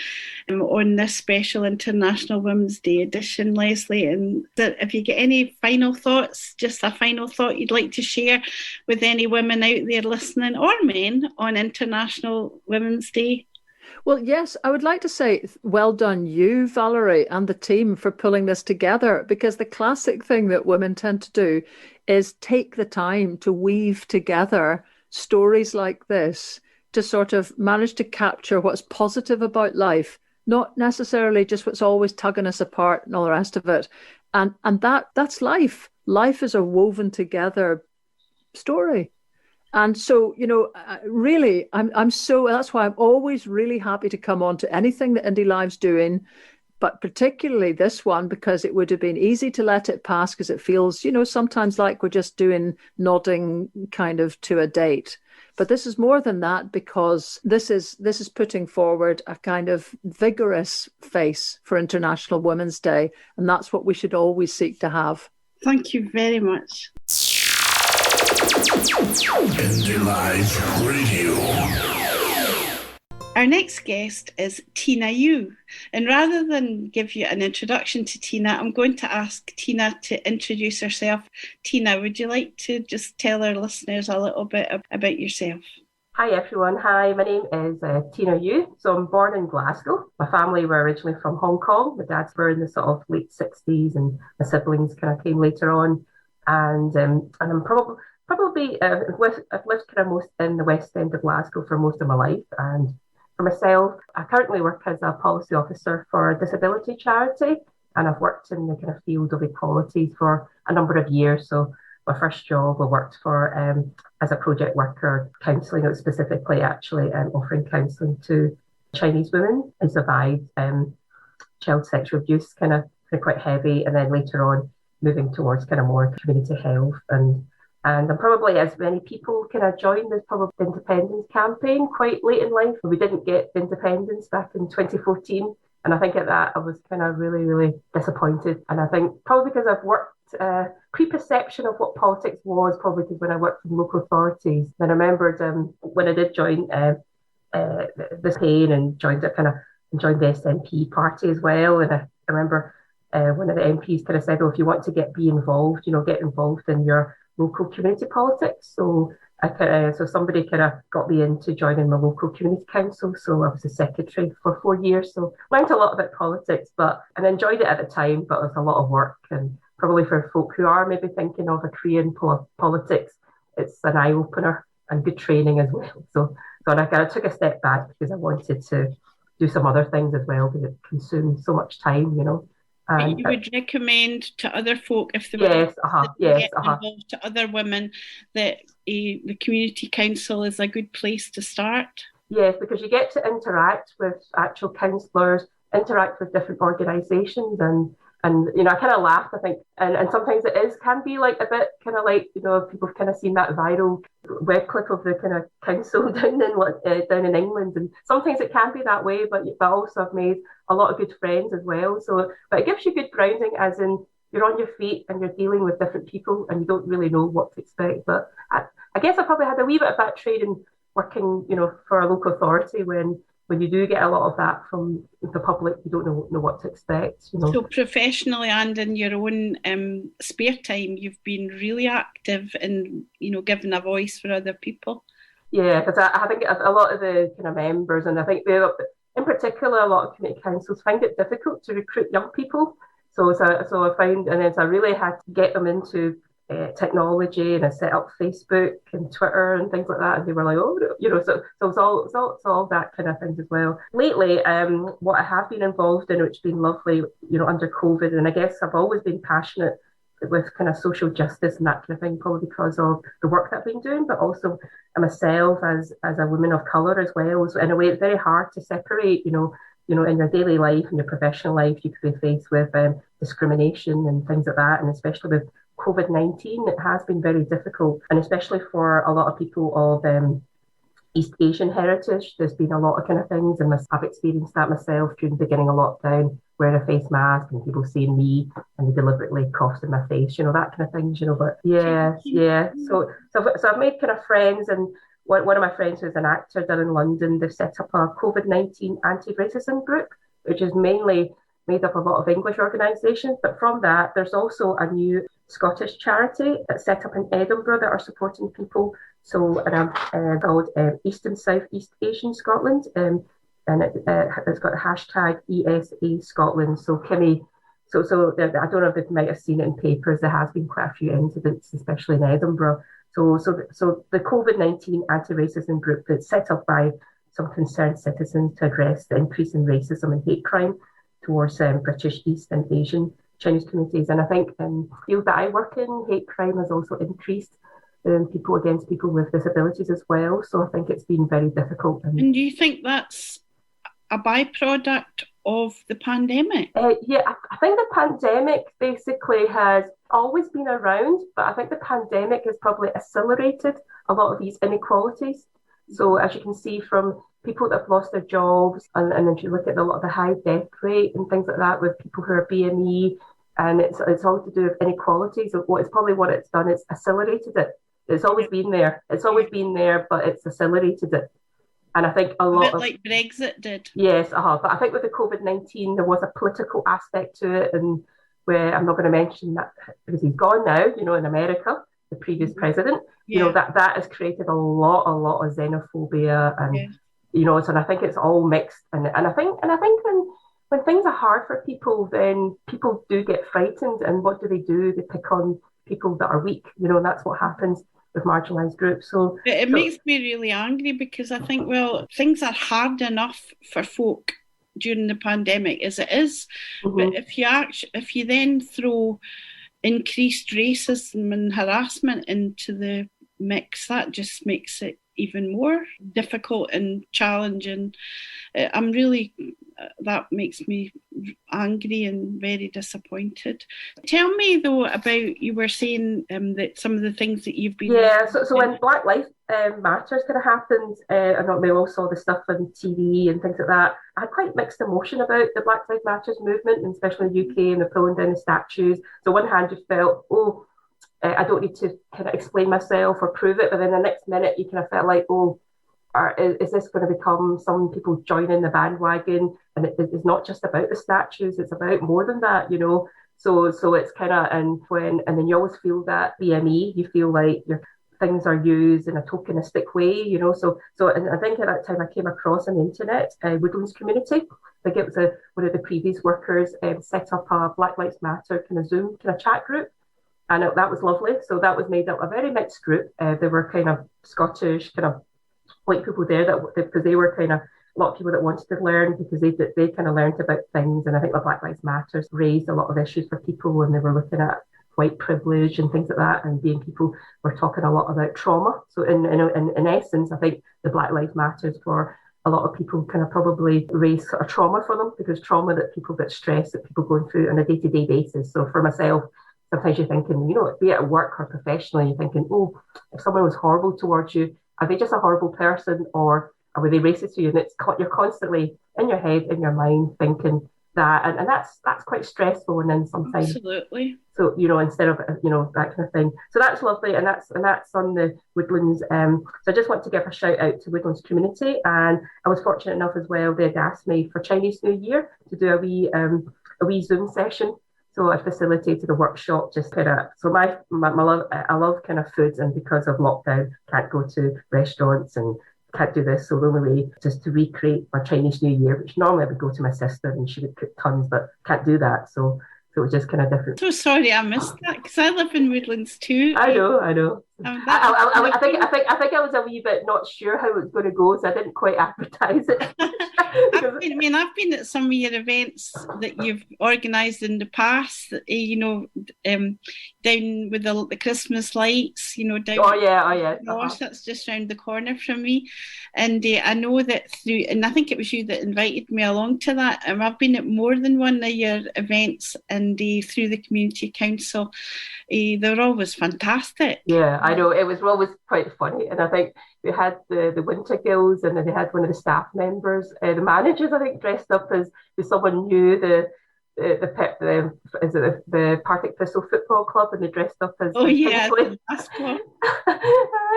on this special International Women's Day edition, Leslie. And if you get any final thoughts, just a final thought you'd like to share with any women out there listening, or men, on International Women's Day. Well, yes, I would like to say well done you, Valerie, and the team for pulling this together, because the classic thing that women tend to do is take the time to weave together stories like this to sort of manage to capture what's positive about life, not necessarily just what's always tugging us apart and all the rest of it. And that's life. Life is a woven together story. And so, really, that's why I'm always really happy to come on to anything that Indylive's doing, but particularly this one, because it would have been easy to let it pass, because it feels, sometimes like we're just nodding kind of to a date. But this is more than that, because this is putting forward a kind of vigorous face for International Women's Day. And that's what we should always seek to have. Thank you very much. Indylive.Radio. Our next guest is Tina Yu. And rather than give you an introduction to Tina, I'm going to ask Tina to introduce herself. Tina, would you like to just tell our listeners a little bit about yourself? Hi everyone. Hi, my name is Tina Yu. So I'm born in Glasgow. My family were originally from Hong Kong. My dad's were in the sort of late 60s, and my siblings kind of came later on. And I'm probably I've lived kind of most in the West End of Glasgow for most of my life. And for myself, I currently work as a policy officer for a disability charity, and I've worked in the kind of field of equality for a number of years. So my first job I worked for as a project worker, counselling, specifically actually offering counselling to Chinese women who survived child sexual abuse, kind of quite heavy, and then later on moving towards kind of more community health. And I'm probably, as many people kind of joined this probably independence campaign quite late in life. We didn't get independence back in 2014. And I think at that I was kind of really, really disappointed. And I think probably because I've worked preperception of what politics was, probably because when I worked in local authorities, then I remembered when I did join this pain and joined the SNP party as well. And I remember one of the MPs kind of said, "Oh, if you want to get involved in your local community politics." So so somebody kind of got me into joining my local community council. So I was the secretary for 4 years. So learned a lot about politics, and enjoyed it at the time. But it was a lot of work, and probably for folk who are maybe thinking of a career in politics, it's an eye opener and good training as well. So I kind of took a step back because I wanted to do some other things as well, because it consumed so much time, And you would recommend to other folk, if they were involved, to other women, that the community council is a good place to start? Yes, because you get to interact with actual councillors, interact with different organisations, and I kind of laughed, I think, and sometimes can be like a bit kind of like, people have kind of seen that viral web clip of the kind of council down in England, and sometimes it can be that way, but also I've made a lot of good friends as well. So, but it gives you good grounding, as in you're on your feet and you're dealing with different people and you don't really know what to expect. But I guess I probably had a wee bit of that training working, for a local authority when you do get a lot of that from the public, you don't know what to expect. So professionally and in your own spare time, you've been really active in, giving a voice for other people. Yeah, because I think a lot of the kind of members, and I think in particular, a lot of community councils find it difficult to recruit young people. So I find, and then I really had to get them into technology, and I set up Facebook and Twitter and things like that, and they were like, so it's all that kind of things as well. Lately, what I have been involved in, which has been lovely, under COVID, and I guess I've always been passionate with kind of social justice and that kind of thing, probably because of the work that I've been doing, but also myself as a woman of colour as well. So in a way, it's very hard to separate, in your daily life and your professional life, you could be faced with discrimination and things like that, and especially with COVID-19, it has been very difficult, and especially for a lot of people of East Asian heritage, there's been a lot of kind of things, and I've experienced that myself during the beginning of lockdown, wearing a face mask and people seeing me and they deliberately coughed in my face, that kind of things, but yeah. So I've made kind of friends, and one of my friends who's an actor down in London, they've set up a COVID-19 anti-racism group, which is mainly made up of a lot of English organisations. But from that, there's also a new Scottish charity that's set up in Edinburgh that are supporting people. So called East and South East Asian Scotland, and it's got the hashtag ESA Scotland. So Kimmy, so I don't know if you might have seen it in papers. There has been quite a few incidents, especially in Edinburgh. So the COVID-19 anti-racism group that's set up by some concerned citizens to address the increase in racism and hate crime towards British East and Asian Chinese communities. And I think in the field that I work in, hate crime has also increased people against people with disabilities as well. So I think it's been very difficult. And do you think that's a byproduct of the pandemic? Yeah, I think the pandemic basically has always been around, but I think the pandemic has probably accelerated a lot of these inequalities. So as you can see from people that have lost their jobs, and if you look at a lot of the high death rate and things like that with people who are BME, and it's all to do with inequalities. So what it's done, it's accelerated it. It's always been there. But it's accelerated it. And I think a bit like Brexit did. Yes, but I think with the COVID-19, there was a political aspect to it, and where I'm not going to mention that because he's gone now, in America, the previous president, that has created a lot of xenophobia, and so I think it's all mixed, and I think when things are hard for people, then people do get frightened, and what do? They pick on people that are weak, and that's what happens with marginalised groups. So it makes me really angry, because I think, well, things are hard enough for folk during the pandemic as it is, but if you then throw increased racism and harassment into the mix, that just makes it even more difficult and challenging. That makes me angry and very disappointed. Tell me though about, you were saying that some of the things that you've been... So when Black Lives Matters kind of happened, I know we all saw the stuff on TV and things like that. I had quite mixed emotion about the Black Lives Matters movement, and especially in the UK, and the pulling down the statues. So on one hand, you felt, I don't need to kind of explain myself or prove it, but then the next minute you kind of felt like, is this going to become some people joining the bandwagon? And it's not just about the statues; it's about more than that, you know. So it's kind of, and then you always feel that BME, you feel like your things are used in a tokenistic way, you know. So and I think at that time I came across on the internet, Woodlands community. I think it was one of the previous workers set up a Black Lives Matter kind of Zoom kind of chat group. And that was lovely. So that was made up a very mixed group. There were kind of Scottish, kind of white people there because they were kind of a lot of people that wanted to learn, because they kind of learned about things. And I think the Black Lives Matter raised a lot of issues for people when they were looking at white privilege and things like that. And being people were talking a lot about trauma. So in essence, I think the Black Lives Matter for a lot of people kind of probably raise sort of trauma for them, because trauma that people get stressed that people going through on a day-to-day basis. So for myself, sometimes you're thinking, you know, be it at work or professionally, you're thinking, if someone was horrible towards you, are they just a horrible person, or were they racist to you? And you're constantly in your head, in your mind, thinking that, and that's quite stressful. And then sometimes, absolutely. So you know, instead of that kind of thing. So that's lovely, and that's on the Woodlands. So I just want to give a shout out to Woodlands community, and I was fortunate enough as well. They'd asked me for Chinese New Year to do a wee Zoom session. So I facilitated a workshop, just kind of, so my love, I love kind of food, and because of lockdown, can't go to restaurants and can't do this. So the only way just to recreate my Chinese New Year, which normally I would go to my sister and she would cook tons, but can't do that. So it was just kind of different. So sorry I missed that, because I live in Woodlands too. I know. I think I was a wee bit not sure how it was going to go, so I didn't quite advertise it. I've been at some of your events that you've organised in the past, down with the Christmas lights, down. Oh yeah. Gosh, that's just round the corner from me. And I know that and I think it was you that invited me along to that. I've been at more than one of your events, and through the community council, they're always fantastic. Yeah, I know, it was always quite funny, and I think we had the Winter Guilds, and then they had one of the staff members, the managers, I think, dressed up as someone new, the Partick Thistle Football Club, and they dressed up as Kingsley.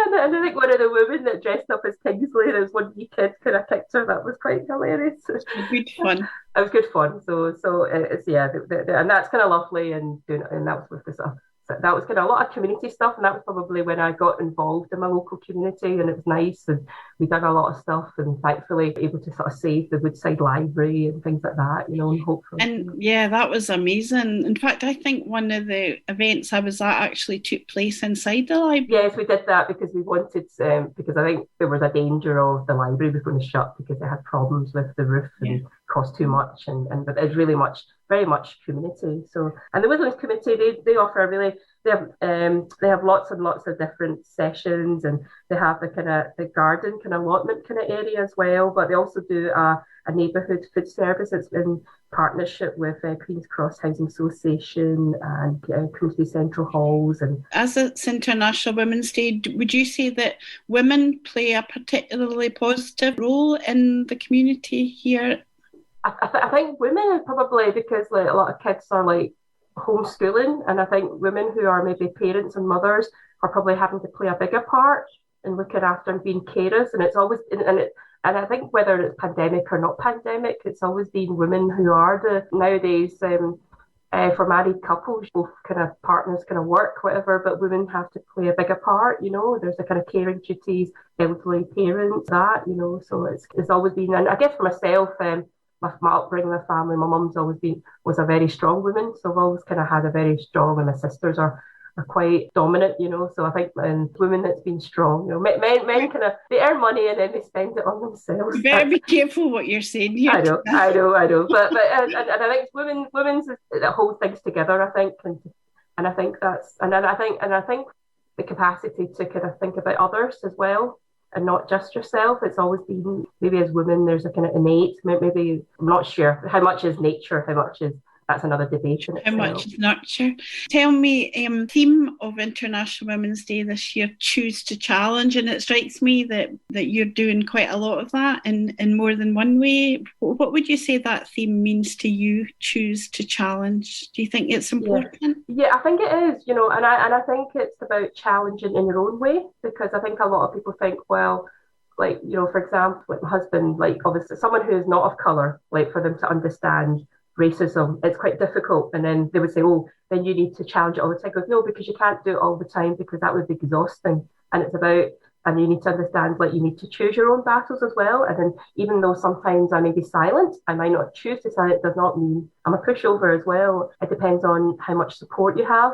And I think one of the women that dressed up as Kingsley, there was one wee kid kind of picture that was quite hilarious. Good fun. It was good fun. So it's and that's kind of lovely, and that was with the that was kind of a lot of community stuff, and that was probably when I got involved in my local community, and it was nice, and we done a lot of stuff, and thankfully able to sort of save the Woodside Library and things like that, and hopefully. And yeah, that was amazing. In fact, I think one of the events I was at actually took place inside the library. Yes, we did that because we wanted, because I think there was a danger of the library was going to shut because it had problems with the roof and cost too much, but it's really very much community. So, and the Woodlands community, they offer they have lots and lots of different sessions, and they have the garden kind of allotment kind of area as well. But they also do a neighbourhood food service. It's in partnership with Queen's Cross Housing Association and Community Central Halls. And as it's International Women's Day, would you say that women play a particularly positive role in the community here? I think women are probably, because a lot of kids are homeschooling, and I think women who are maybe parents and mothers are probably having to play a bigger part in looking after and being carers. And it's always, and I think whether it's pandemic or not pandemic, it's always been women who are nowadays, for married couples, both kind of partners kind of work, whatever, but women have to play a bigger part, there's a kind of caring duties, elderly parents, so it's always been, and I guess for myself, my upbringing, my family, my mum's was a very strong woman, so I've always kind of had a very strong, and my sisters are quite dominant, so I think women that's been strong, men kind of, they earn money and then they spend it on themselves. You better be careful what you're saying here. I know, but and I think women's that holds things together, I think, and I think that's, and I think the capacity to kind of think about others as well. and not just yourself. It's always been, maybe as women, there's a kind of innate, maybe, I'm not sure how much is nature, how much is, that's another debate in itself. How much is nurture? Tell me, theme of International Women's Day this year, choose to challenge, and it strikes me that you're doing quite a lot of that in more than one way. What would you say that theme means to you, choose to challenge? Do you think it's important? Yeah, I think it is, you know, and I think it's about challenging in your own way, because I think a lot of people think, well, like, you know, for example, with my husband, like, obviously someone who is not of colour, like, for them to understand racism, it's quite difficult. And then they would say, oh, then you need to challenge it all the time. I go, no, because you can't do it all the time, because that would be exhausting. And it's about, and you need to understand, like, you need to choose your own battles as well. And then even though sometimes I may be silent, I might not choose to silent, does not mean I'm a pushover as well. It depends on how much support you have.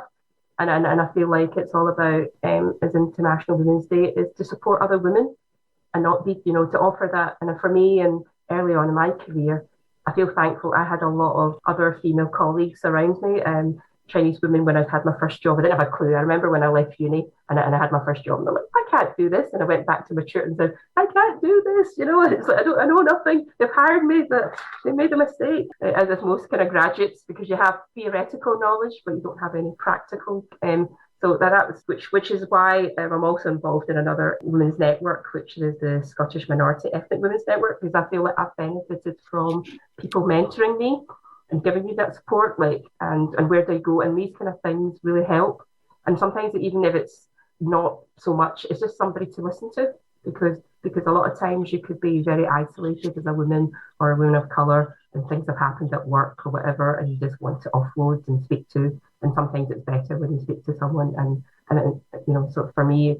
And I feel like it's all about, as International Women's Day, is to support other women and not be, you know, to offer that. And for me, and early on in my career, I feel thankful I had a lot of other female colleagues around me, Chinese women. When I had my first job, I didn't have a clue. I remember when I left uni and I had my first job, and I'm like, I can't do this. And I went back to my tutor and said, I can't do this, you know. It's like, I know nothing. They've hired me, but they made a mistake. As with most kind of graduates, because you have theoretical knowledge, but you don't have any practical. So that was, which is why I'm also involved in another women's network, which is the Scottish Minority Ethnic Women's Network, because I feel like I've benefited from people mentoring me and giving me that support, like, and where do I go? And these kind of things really help. And sometimes even if it's not so much, it's just somebody to listen to, because a lot of times you could be very isolated as a woman or a woman of colour, and things have happened at work or whatever, and you just want to offload and speak to. And sometimes it's better when you speak to someone. And you know, so for me,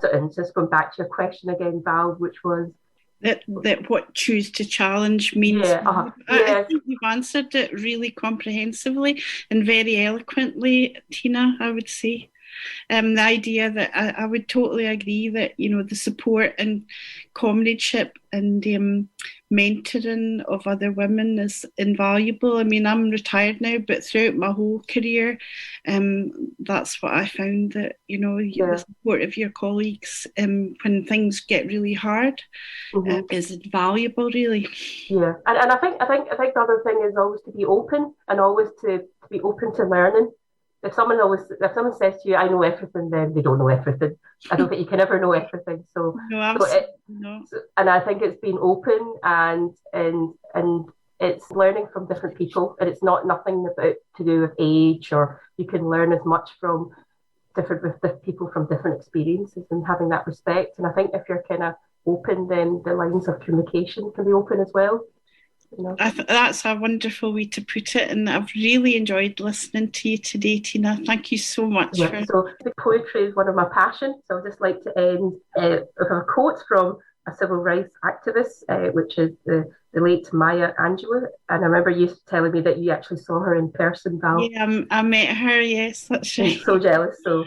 so, and just going back to your question again, Val, which was that what choose to challenge means. I think you've answered it really comprehensively and very eloquently, Tina, I would say. The idea that I would totally agree that, you know, the support and comradeship and mentoring of other women is invaluable. I mean, I'm retired now, but throughout my whole career, that's what I found, that, you know, the support of your colleagues when things get really hard is invaluable, really. Yeah, and I think the other thing is always to be open, and always to be open to learning. If someone says to you, I know everything, then they don't know everything. I don't think you can ever know everything. So, no. And I think it's being open and it's learning from different people, and it's nothing about to do with age, or you can learn as much from different people from different experiences, and having that respect. And I think if you're kind of open, then the lines of communication can be open as well. You know? That's a wonderful way to put it, and I've really enjoyed listening to you today, Tina. Thank you so much. So the poetry is one of my passions, so I'd just like to end with a quote from a civil rights activist, which is the late Maya Angelou. And I remember you telling me that you actually saw her in person, Val. Yeah, I met her, yes, that's right. I'm so jealous. So,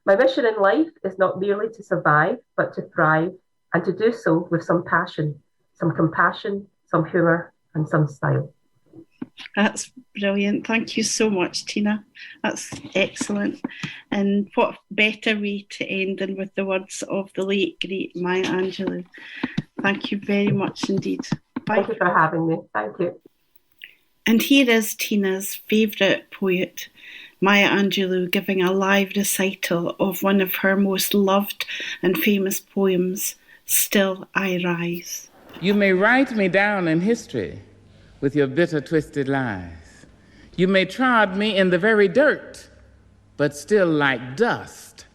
my mission in life is not merely to survive, but to thrive, and to do so with some passion, some compassion, some humour, and some style. That's brilliant. Thank you so much, Tina. That's excellent. And what better way to end than with the words of the late, great Maya Angelou. Thank you very much indeed. Bye. Thank you for having me. Thank you. And here is Tina's favourite poet, Maya Angelou, giving a live recital of one of her most loved and famous poems, Still I Rise. You may write me down in history with your bitter, twisted lies. You may trod me in the very dirt, but still like dust,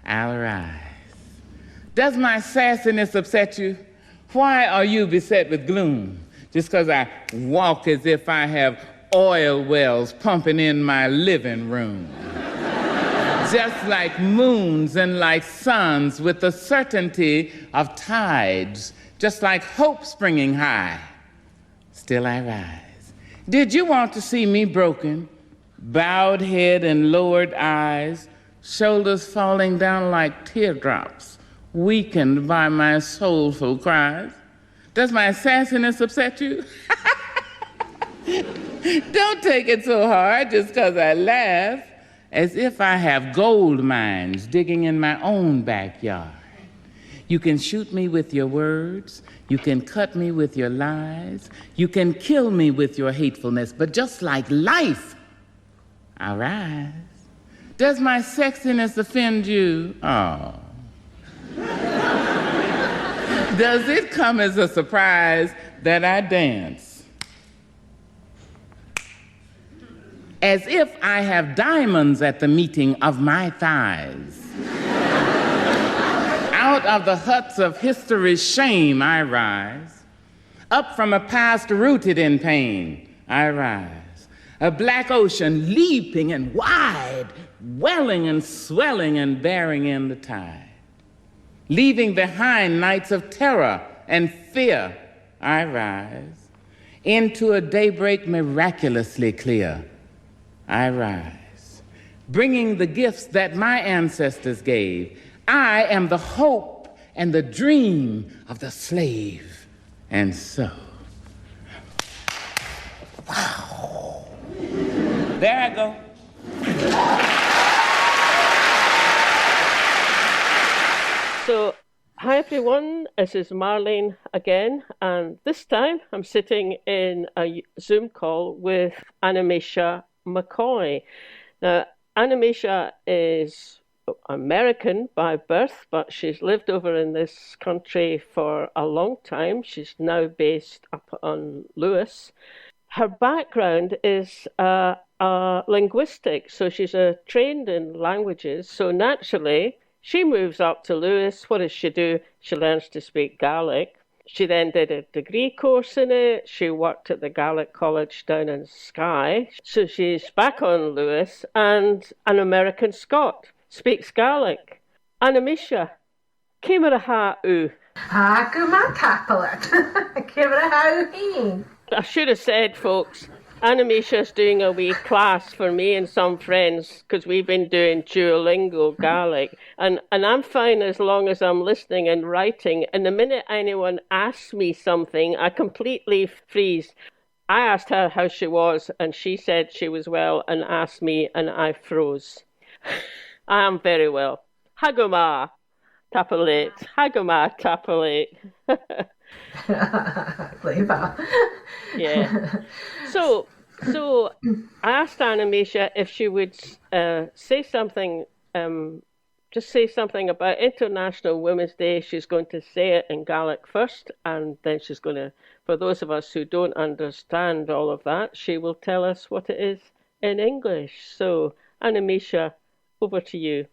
I'll rise. Does my sassiness upset you? Why are you beset with gloom? Just because I walk as if I have oil wells pumping in my living room. Just like moons and like suns with the certainty of tides, just like hope springing high, still I rise. Did you want to see me broken, bowed head and lowered eyes, shoulders falling down like teardrops, weakened by my soulful cries? Does my sassiness upset you? Don't take it so hard just because I laugh, as if I have gold mines digging in my own backyard. You can shoot me with your words. You can cut me with your lies. You can kill me with your hatefulness. But just like life, I rise. Does my sexiness offend you? Oh. Does it come as a surprise that I dance? As if I have diamonds at the meeting of my thighs. Out of the huts of history's shame I rise. Up from a past rooted in pain I rise. A black ocean leaping and wide, welling and swelling and bearing in the tide. Leaving behind nights of terror and fear I rise. Into a daybreak miraculously clear I rise. Bringing the gifts that my ancestors gave. I am the hope and the dream of the slave. And so, wow. There I go. So, hi everyone, this is Marlene again, and this time I'm sitting in a Zoom call with Animisha McCoy. Now, Animisha is American by birth, but she's lived over in this country for a long time. She's now based up on Lewis. Her background is linguistic, so she's trained in languages. So naturally, she moves up to Lewis. What does she do? She learns to speak Gaelic. She then did a degree course in it. She worked at the Gaelic College down in Skye. So she's back on Lewis, and an American Scot. Speaks Gaelic. Animisha, Céimara ha u. Ha go ma tapalet. Céimara ha u. I should have said, folks, Animisha's doing a wee class for me and some friends because we've been doing Duolingo Gaelic. And I'm fine as long as I'm listening and writing. And the minute anyone asks me something, I completely freeze. I asked her how she was, and she said she was well, and asked me, and I froze. I am very well. Hagoma tapalit. Hagoma tapalit. Yeah. So I asked Animisha if she would say something, just say something about International Women's Day. She's going to say it in Gaelic first, and then she's going to, for those of us who don't understand all of that, she will tell us what it is in English. So, Animisha, over to you.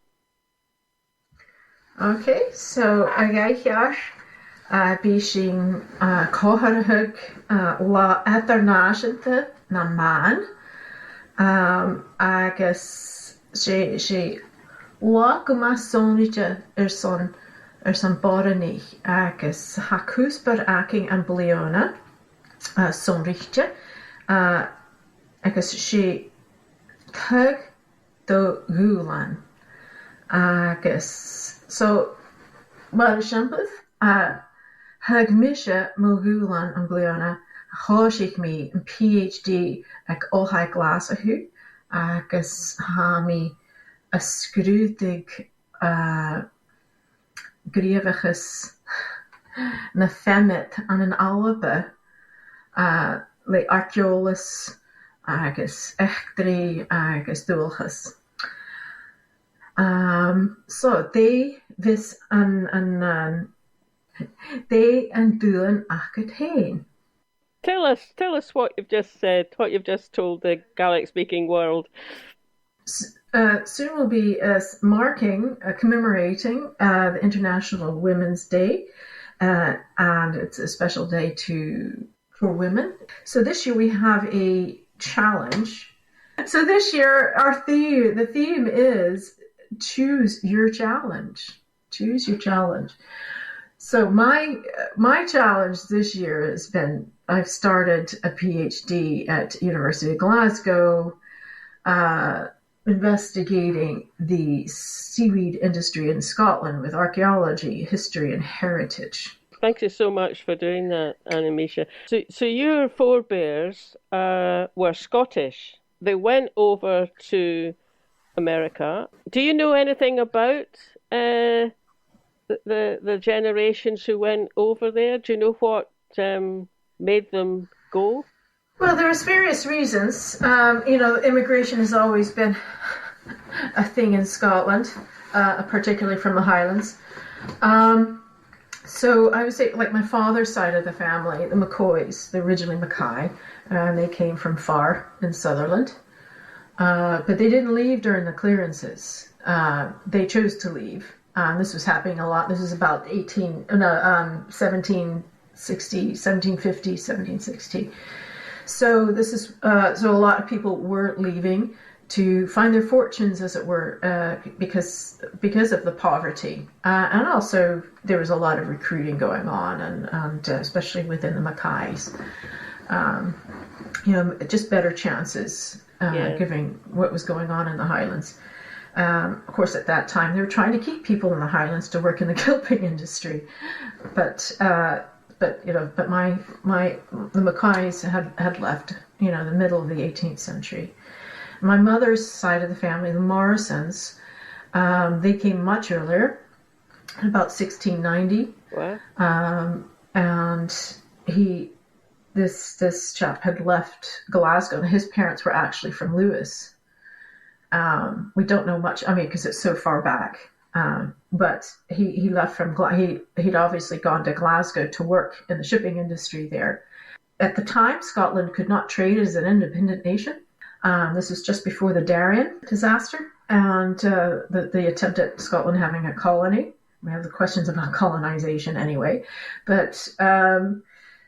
Okay, so I here bí sin cótharathug lá idirnáisiúnta na man agus sé lá go más sonrite son boraní agus ha cúspar aking an bliona sonrite agus sé thug do gúlan agus so mar siampad thug mise mo gúlan an bliona háisig mí an PhD ag óthaid glas athú agus ha mí a scrúdig gríomhachas na femet an an alba le archeolas agus echtraí agus dúlchas. So they vis an they and dúlan achad hain. Tell us what you've just said, what you've just told the Gaelic-speaking world. Soon will be commemorating the International Women's Day, and it's a special day for women. So this year we have a challenge. So this year the theme is choose your challenge. Choose your challenge. So my challenge this year has been, I've started a PhD at University of Glasgow, investigating the seaweed industry in Scotland with archaeology, history, and heritage. Thank you so much for doing that, Animisha. So your forebears were Scottish. They went over to America. Do you know anything about the generations who went over there? Do you know what made them go? Well, there's various reasons. Immigration has always been a thing in Scotland, particularly from the Highlands. So I would say, like my father's side of the family, the McCoys, they're originally Mackay, and they came from Far in Sutherland. But they didn't leave during the clearances. They chose to leave. This was happening a lot. This is about 1750, 1760. So this is so a lot of people were leaving to find their fortunes, as it were, because of the poverty, and also there was a lot of recruiting going on, and especially within the Mackays, just better chances, given what was going on in the Highlands. Of course, at that time they were trying to keep people in the Highlands to work in the gilping industry, but the Mackays had left, the middle of the 18th century. My mother's side of the family, the Morrisons, they came much earlier, about 1690. Wow. And this chap had left Glasgow. His parents were actually from Lewis. We don't know much, because it's so far back. But he left from he'd obviously gone to Glasgow to work in the shipping industry there. At the time, Scotland could not trade as an independent nation. This was just before the Darien disaster and the attempt at Scotland having a colony. We have the questions about colonization anyway. But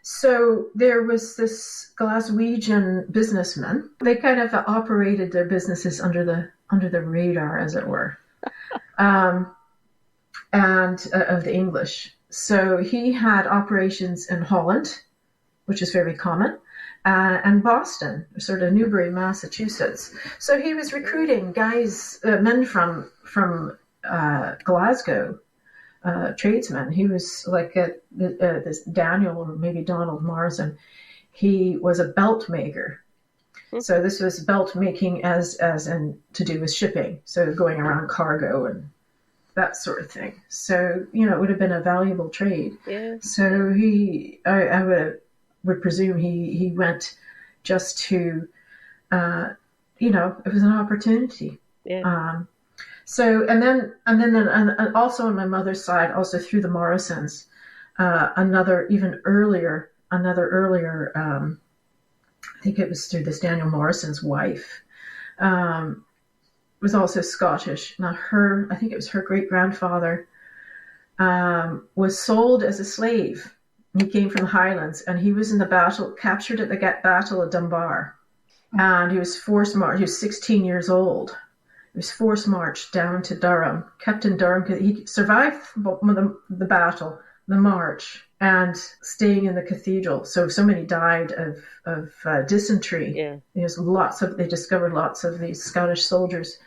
so there was this Glaswegian businessman. They kind of operated their businesses under the radar, as it were, and of the English. So he had operations in Holland, which is very common, and Boston, sort of Newbury, Massachusetts. So he was recruiting men from Glasgow, tradesmen. He was like this Daniel or maybe Donald Morrison. He was a belt maker. So this was belt making as in to do with shipping, so going around cargo and that sort of thing. So it would have been a valuable trade. Yeah. So I would presume he went just to it was an opportunity. Yeah. So and then also on my mother's side, also through the Morrisons, another earlier, I think it was through this Daniel Morrison's wife, was also Scottish. Now I think it was her great grandfather, was sold as a slave. He came from the Highlands, and he was in the battle, captured at the Battle of Dunbar, and he was forced marched. He was 16 years old. He was forced marched down to Durham, kept in Durham. He survived the battle, the march, and staying in the cathedral. So many died of dysentery. Yeah. They discovered lots of these Scottish soldiers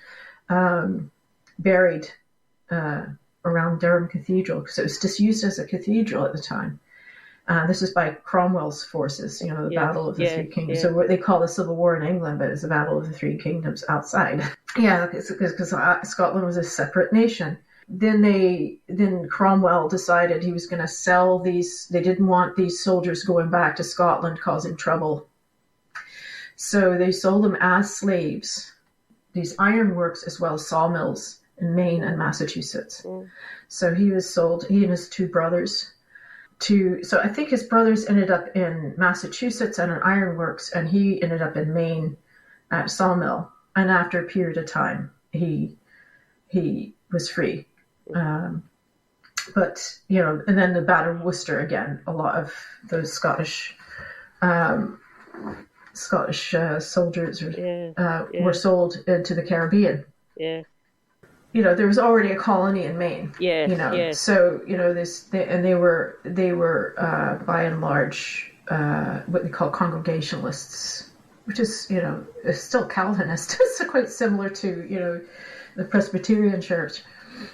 buried around Durham Cathedral, because it was disused as a cathedral at the time. This was by Cromwell's forces, the Battle of the Three Kingdoms. So what they call the Civil War in England, but it's the Battle of the Three Kingdoms outside. Yeah, because Scotland was a separate nation. Then Cromwell decided he was going to sell these. They didn't want these soldiers going back to Scotland causing trouble. So they sold them as slaves, these ironworks as well as sawmills in Maine and Massachusetts. Mm. So he was sold, he and his two brothers, so I think his brothers ended up in Massachusetts at an ironworks, and he ended up in Maine at a sawmill. And after a period of time, he was free. But, and then the Battle of Worcester again, a lot of those Scottish soldiers were sold into the Caribbean. Yeah. There was already a colony in Maine. Yeah. Yes. So they were by and large what they call Congregationalists, which is is still Calvinist. It's quite similar to the Presbyterian Church.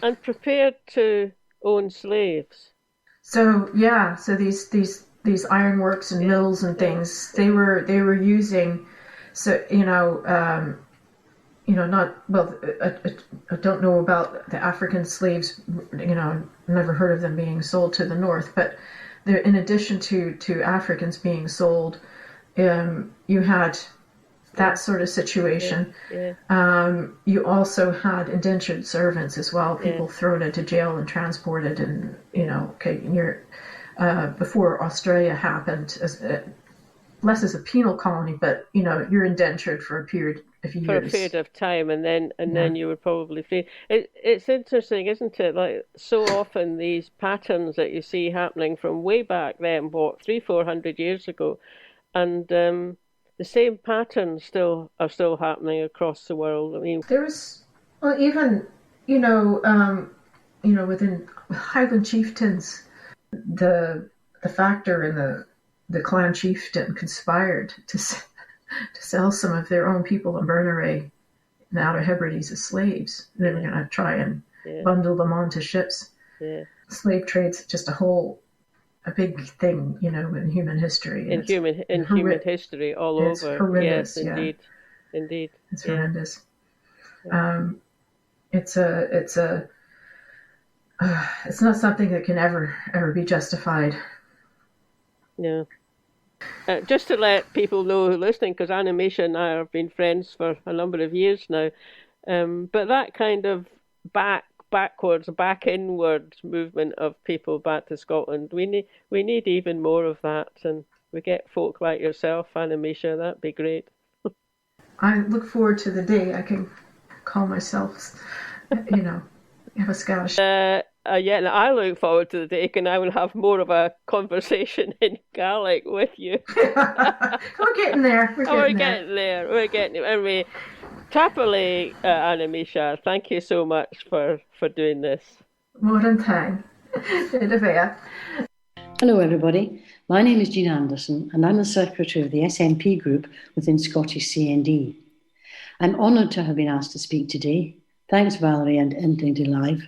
And prepared to own slaves. So these ironworks and mills and things, they were using. So I don't know about the African slaves, never heard of them being sold to the north, but there, in addition to Africans being sold, you had that sort of situation. You also had indentured servants as well, people thrown into jail and transported, and before Australia happened, less as a penal colony, but you're indentured for a period of years. For a period of time, and then you were probably free. It's interesting, isn't it? Like, so often these patterns that you see happening from way back then, 300-400 years ago, and the same patterns are still happening across the world. I mean, there's even within Highland chieftains, the factor in the clan chieftain conspired to sell some of their own people in Berneray and the Outer Hebrides as slaves. They were going to try and bundle them onto ships. Slave trade's just a big thing, in human history. In human history all it's over. Horrendous, yes, indeed. It's horrendous. It's not something that can ever be justified. Yeah. Just to let people know who are listening, because Animation and I have been friends for a number of years now, but that kind of backwards, back inwards movement of people back to Scotland, we need even more of that, and we get folk like yourself, Animation, that'd be great. I look forward to the day I can call myself, have a Scottish. And I look forward to the day and I will have more of a conversation in Gaelic with you. We're getting there. We're getting there. Anyway, Tapperley, Animisha, thank you so much for doing this. More than time. Hello everybody, my name is Jean Anderson and I'm the Secretary of the SNP group within Scottish CND. I'm honoured to have been asked to speak today. Thanks Valerie and Indylive.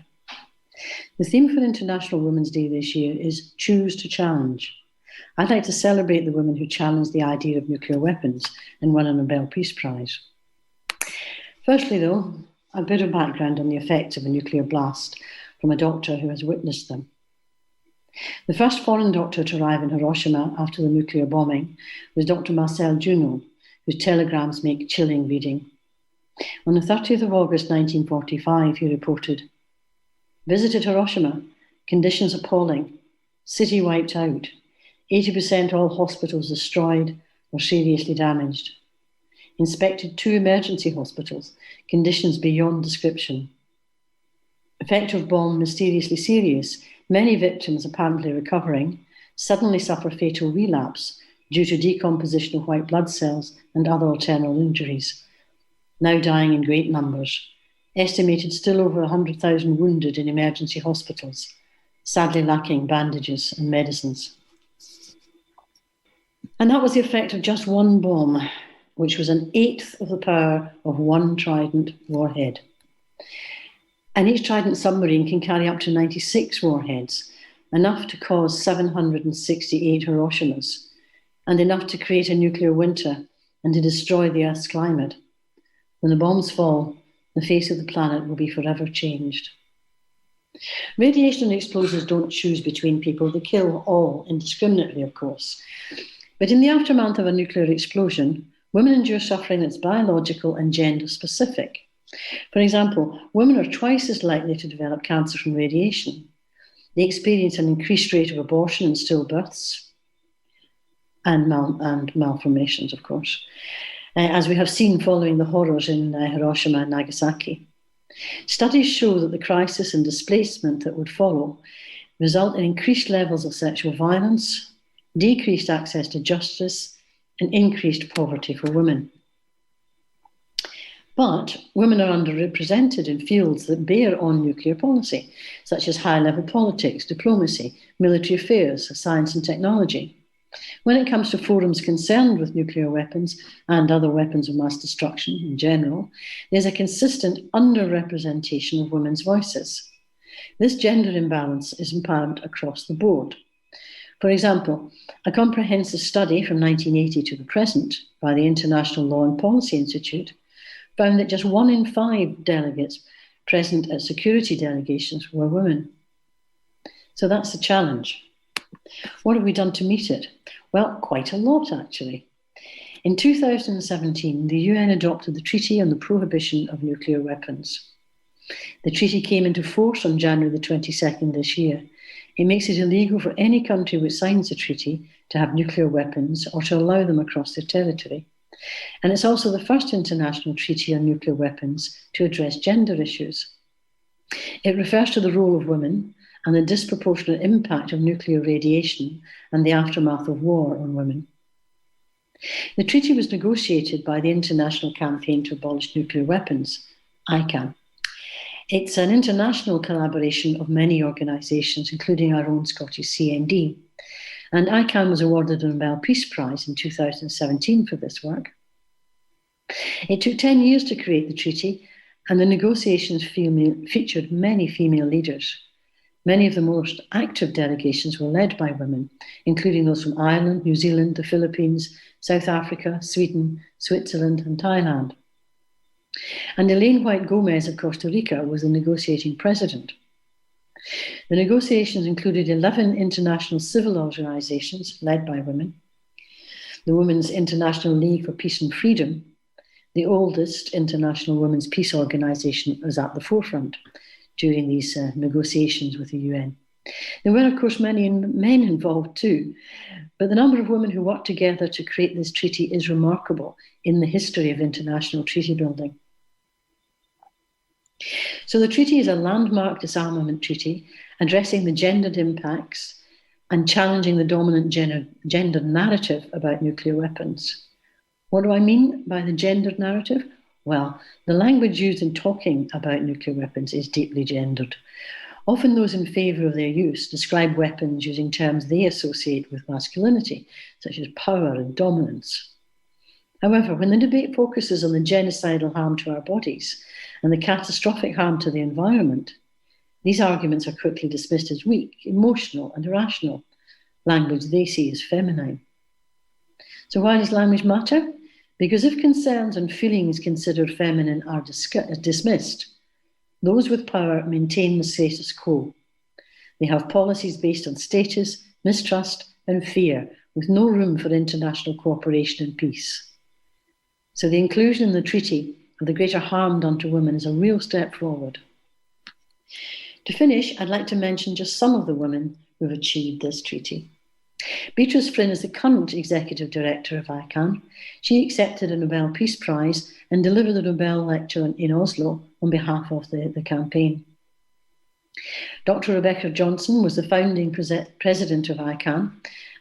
The theme for International Women's Day this year is Choose to Challenge. I'd like to celebrate the women who challenged the idea of nuclear weapons and won a Nobel Peace Prize. Firstly though, a bit of background on the effects of a nuclear blast from a doctor who has witnessed them. The first foreign doctor to arrive in Hiroshima after the nuclear bombing was Dr. Marcel Junot, whose telegrams make chilling reading. On the 30th of August 1945, he reported, "Visited Hiroshima, conditions appalling, city wiped out, 80% all hospitals destroyed or seriously damaged. Inspected 2 emergency hospitals, conditions beyond description. Effect of bomb mysteriously serious, many victims apparently recovering, suddenly suffer fatal relapse due to decomposition of white blood cells and other alternate injuries. Now dying in great numbers. Estimated still over 100,000 wounded in emergency hospitals, sadly lacking bandages and medicines." And that was the effect of just one bomb, which was 1/8 of the power of one Trident warhead. And each Trident submarine can carry up to 96 warheads, enough to cause 768 Hiroshimas, and enough to create a nuclear winter and to destroy the Earth's climate. When the bombs fall, the face of the planet will be forever changed. Radiation and explosives don't choose between people. They kill all indiscriminately, of course. But in the aftermath of a nuclear explosion, women endure suffering that's biological and gender specific. For example, women are twice as likely to develop cancer from radiation. They experience an increased rate of abortion and stillbirths and malformations, of course, as we have seen following the horrors in Hiroshima and Nagasaki. Studies show that the crisis and displacement that would follow result in increased levels of sexual violence, decreased access to justice, and increased poverty for women. But women are underrepresented in fields that bear on nuclear policy, such as high-level politics, diplomacy, military affairs, science and technology. When it comes to forums concerned with nuclear weapons and other weapons of mass destruction in general, there's a consistent underrepresentation of women's voices. This gender imbalance is apparent across the board. For example, a comprehensive study from 1980 to the present by the International Law and Policy Institute found that just 1 in 5 delegates present at security delegations were women. So that's the challenge. What have we done to meet it? Well, quite a lot, actually. In 2017, the UN adopted the Treaty on the Prohibition of Nuclear Weapons. The treaty came into force on January the 22nd this year. It makes it illegal for any country which signs the treaty to have nuclear weapons or to allow them across their territory. And it's also the first international treaty on nuclear weapons to address gender issues. It refers to the role of women and the disproportionate impact of nuclear radiation and the aftermath of war on women. The treaty was negotiated by the International Campaign to Abolish Nuclear Weapons, ICAN. It's an international collaboration of many organisations, including our own Scottish CND. And ICAN was awarded a Nobel Peace Prize in 2017 for this work. It took 10 years to create the treaty, and the negotiations featured many female leaders. Many of the most active delegations were led by women, including those from Ireland, New Zealand, the Philippines, South Africa, Sweden, Switzerland, and Thailand. And Elaine White-Gomez of Costa Rica was the negotiating president. The negotiations included 11 international civil organisations led by women, the Women's International League for Peace and Freedom, the oldest international women's peace organisation, was at the forefront during these negotiations with the UN. There were, of course, many men involved too, but the number of women who worked together to create this treaty is remarkable in the history of international treaty building. So the treaty is a landmark disarmament treaty addressing the gendered impacts and challenging the dominant gender narrative about nuclear weapons. What do I mean by the gendered narrative? Well, the language used in talking about nuclear weapons is deeply gendered. Often those in favour of their use describe weapons using terms they associate with masculinity, such as power and dominance. However, when the debate focuses on the genocidal harm to our bodies and the catastrophic harm to the environment, these arguments are quickly dismissed as weak, emotional and irrational, language they see as feminine. So why does language matter? Because if concerns and feelings considered feminine are dismissed, those with power maintain the status quo. They have policies based on status, mistrust and fear, with no room for international cooperation and peace. So the inclusion in the treaty of the greater harm done to women is a real step forward. To finish, I'd like to mention just some of the women who have achieved this treaty. Beatrice Flynn is the current executive director of ICAN. She accepted a Nobel Peace Prize and delivered the Nobel Lecture in Oslo on behalf of the campaign. Dr. Rebecca Johnson was the founding president of ICAN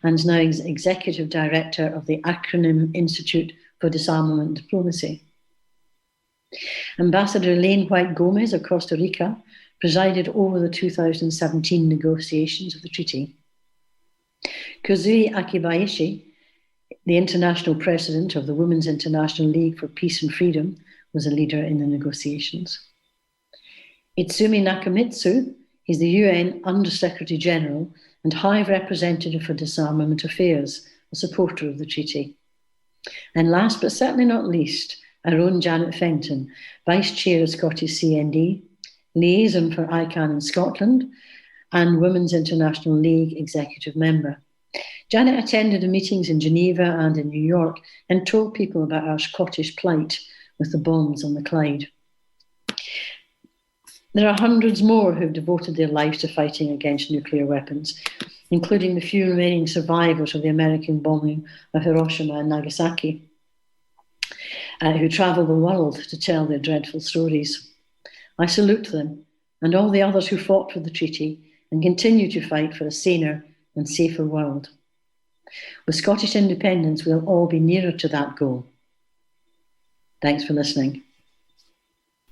and is now executive director of the Acronym Institute for Disarmament and Diplomacy. Ambassador Elaine White-Gomez of Costa Rica presided over the 2017 negotiations of the treaty. Kuzui Akibayashi, the international president of the Women's International League for Peace and Freedom, was a leader in the negotiations. Itsumi Nakamitsu is the UN Under-Secretary General and High Representative for Disarmament Affairs, a supporter of the treaty. And last but certainly not least, our own Janet Fenton, Vice Chair of Scottish CND, Liaison for ICAN in Scotland, and Women's International League Executive Member. Janet attended the meetings in Geneva and in New York and told people about our Scottish plight with the bombs on the Clyde. There are hundreds more who have devoted their lives to fighting against nuclear weapons, including the few remaining survivors of the American bombing of Hiroshima and Nagasaki, who travel the world to tell their dreadful stories. I salute them and all the others who fought for the treaty and continue to fight for a saner and safer world. With Scottish independence, we'll all be nearer to that goal. Thanks for listening.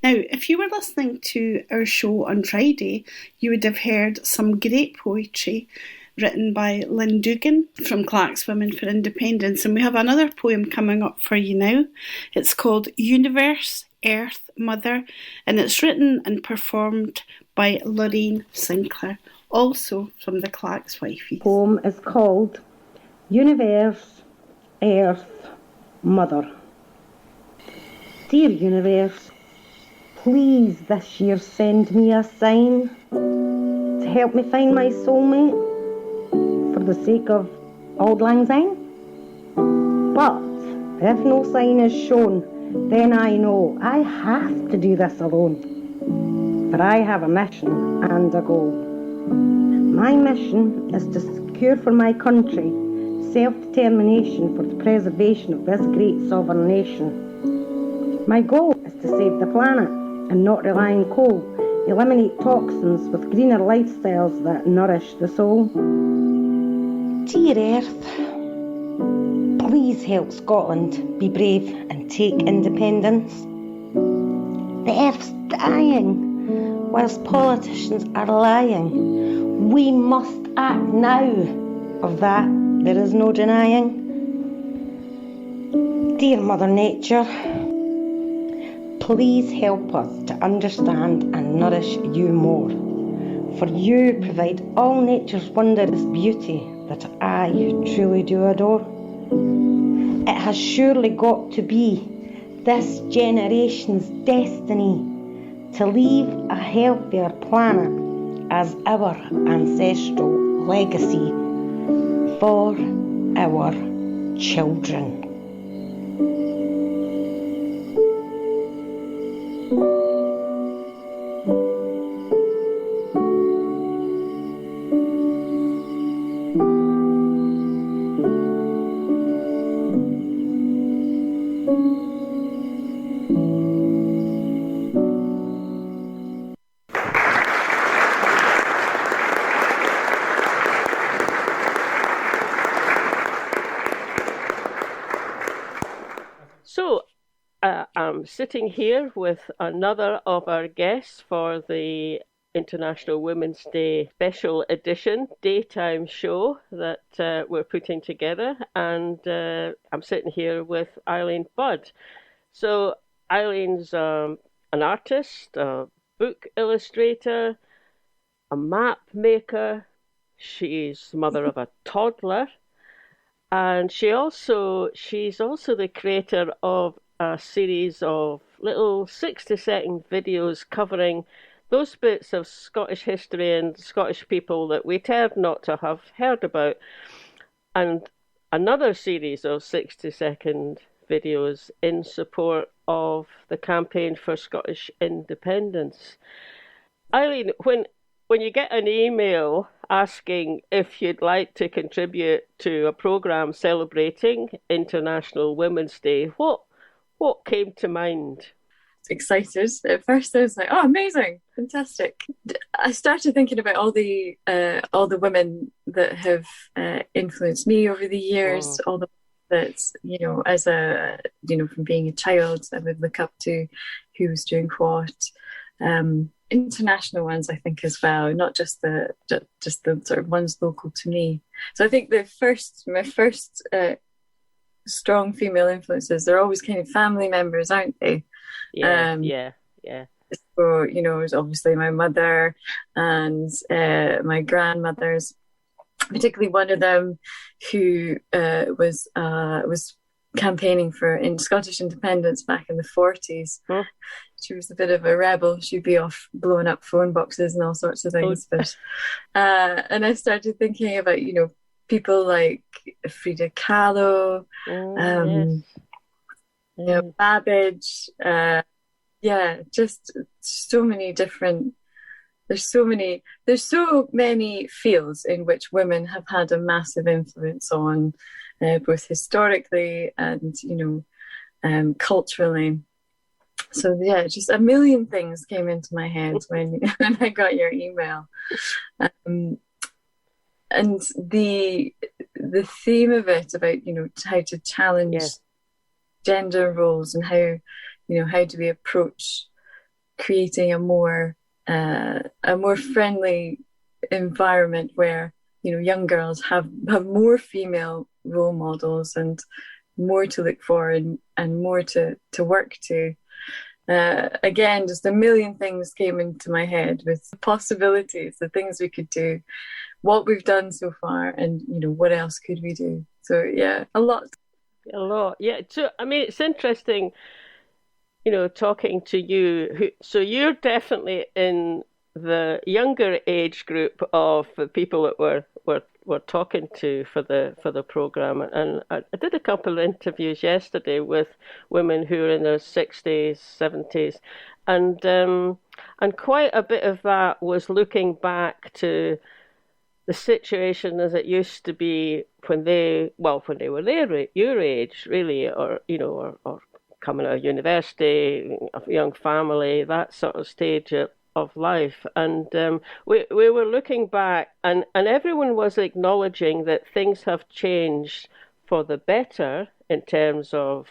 Now, if you were listening to our show on Friday, you would have heard some great poetry written by Lynn Dugan from Clark's Women for Independence, and we have another poem coming up for you now. It's called Universe, Earth, Mother, and it's written and performed by Lorraine Sinclair, also from the Clark's Wifey. The poem is called Universe, Earth, Mother. Dear universe, please this year send me a sign to help me find my soulmate for the sake of auld lang syne. But if no sign is shown, then I know I have to do this alone. For I have a mission and a goal. My mission is to secure for my country self-determination for the preservation of this great sovereign nation. My goal is to save the planet and not rely on coal, eliminate toxins with greener lifestyles that nourish the soul. Dear Earth, please help Scotland be brave and take independence. The Earth's dying whilst politicians are lying. We must act now. Of that, there is no denying. Dear Mother Nature, please help us to understand and nourish you more. For you provide all nature's wondrous beauty that I truly do adore. It has surely got to be this generation's destiny to leave a healthier planet as our ancestral legacy for our children. So, I'm sitting here with another of our guests for the International Women's Day special edition daytime show that we're putting together, and I'm sitting here with Eileen Budd. So, Eileen's an artist, a book illustrator, a map maker. She's the mother of a toddler. And she's also the creator of a series of little 60-second videos covering those bits of Scottish history and Scottish people that we tend not to have heard about, and another series of 60-second videos in support of the campaign for Scottish independence. Eileen, when you get an email asking if you'd like to contribute to a programme celebrating International Women's Day, what came to mind? Excited. At first I was like, oh, amazing, fantastic. I started thinking about all the women that have influenced me over the years, all the that, as from being a child, I would look up to who was doing what. International ones, I think, as well, not just the sort of ones local to me. So I think my first strong female influences, they're always kind of family members, aren't they? Yeah. So, it was obviously my mother and my grandmothers, particularly one of them who was campaigning for Scottish independence back in the 40s. She was a bit of a rebel. She'd be off blowing up phone boxes and all sorts of things. But and I started thinking about, people like Frida Kahlo, Babbage. Just so many different. There's so many fields in which women have had a massive influence on, both historically and culturally. So just a million things came into my head when I got your email, and the theme of it about how to challenge gender roles and how do we approach creating a more friendly environment where young girls have more female role models and more to look for and more to work to. Again, just a million things came into my head with possibilities, the things we could do, what we've done so far, and what else could we do. So a lot. Yeah. So I mean, it's interesting talking to you, so you're definitely in the younger age group of the people that we're talking to for the program, and I did a couple of interviews yesterday with women who are in their 60s, 70s, and quite a bit of that was looking back to the situation as it used to be when they were your age, really, or coming out of university, a young family, that sort of stage of life. And we were looking back, and everyone was acknowledging that things have changed for the better in terms of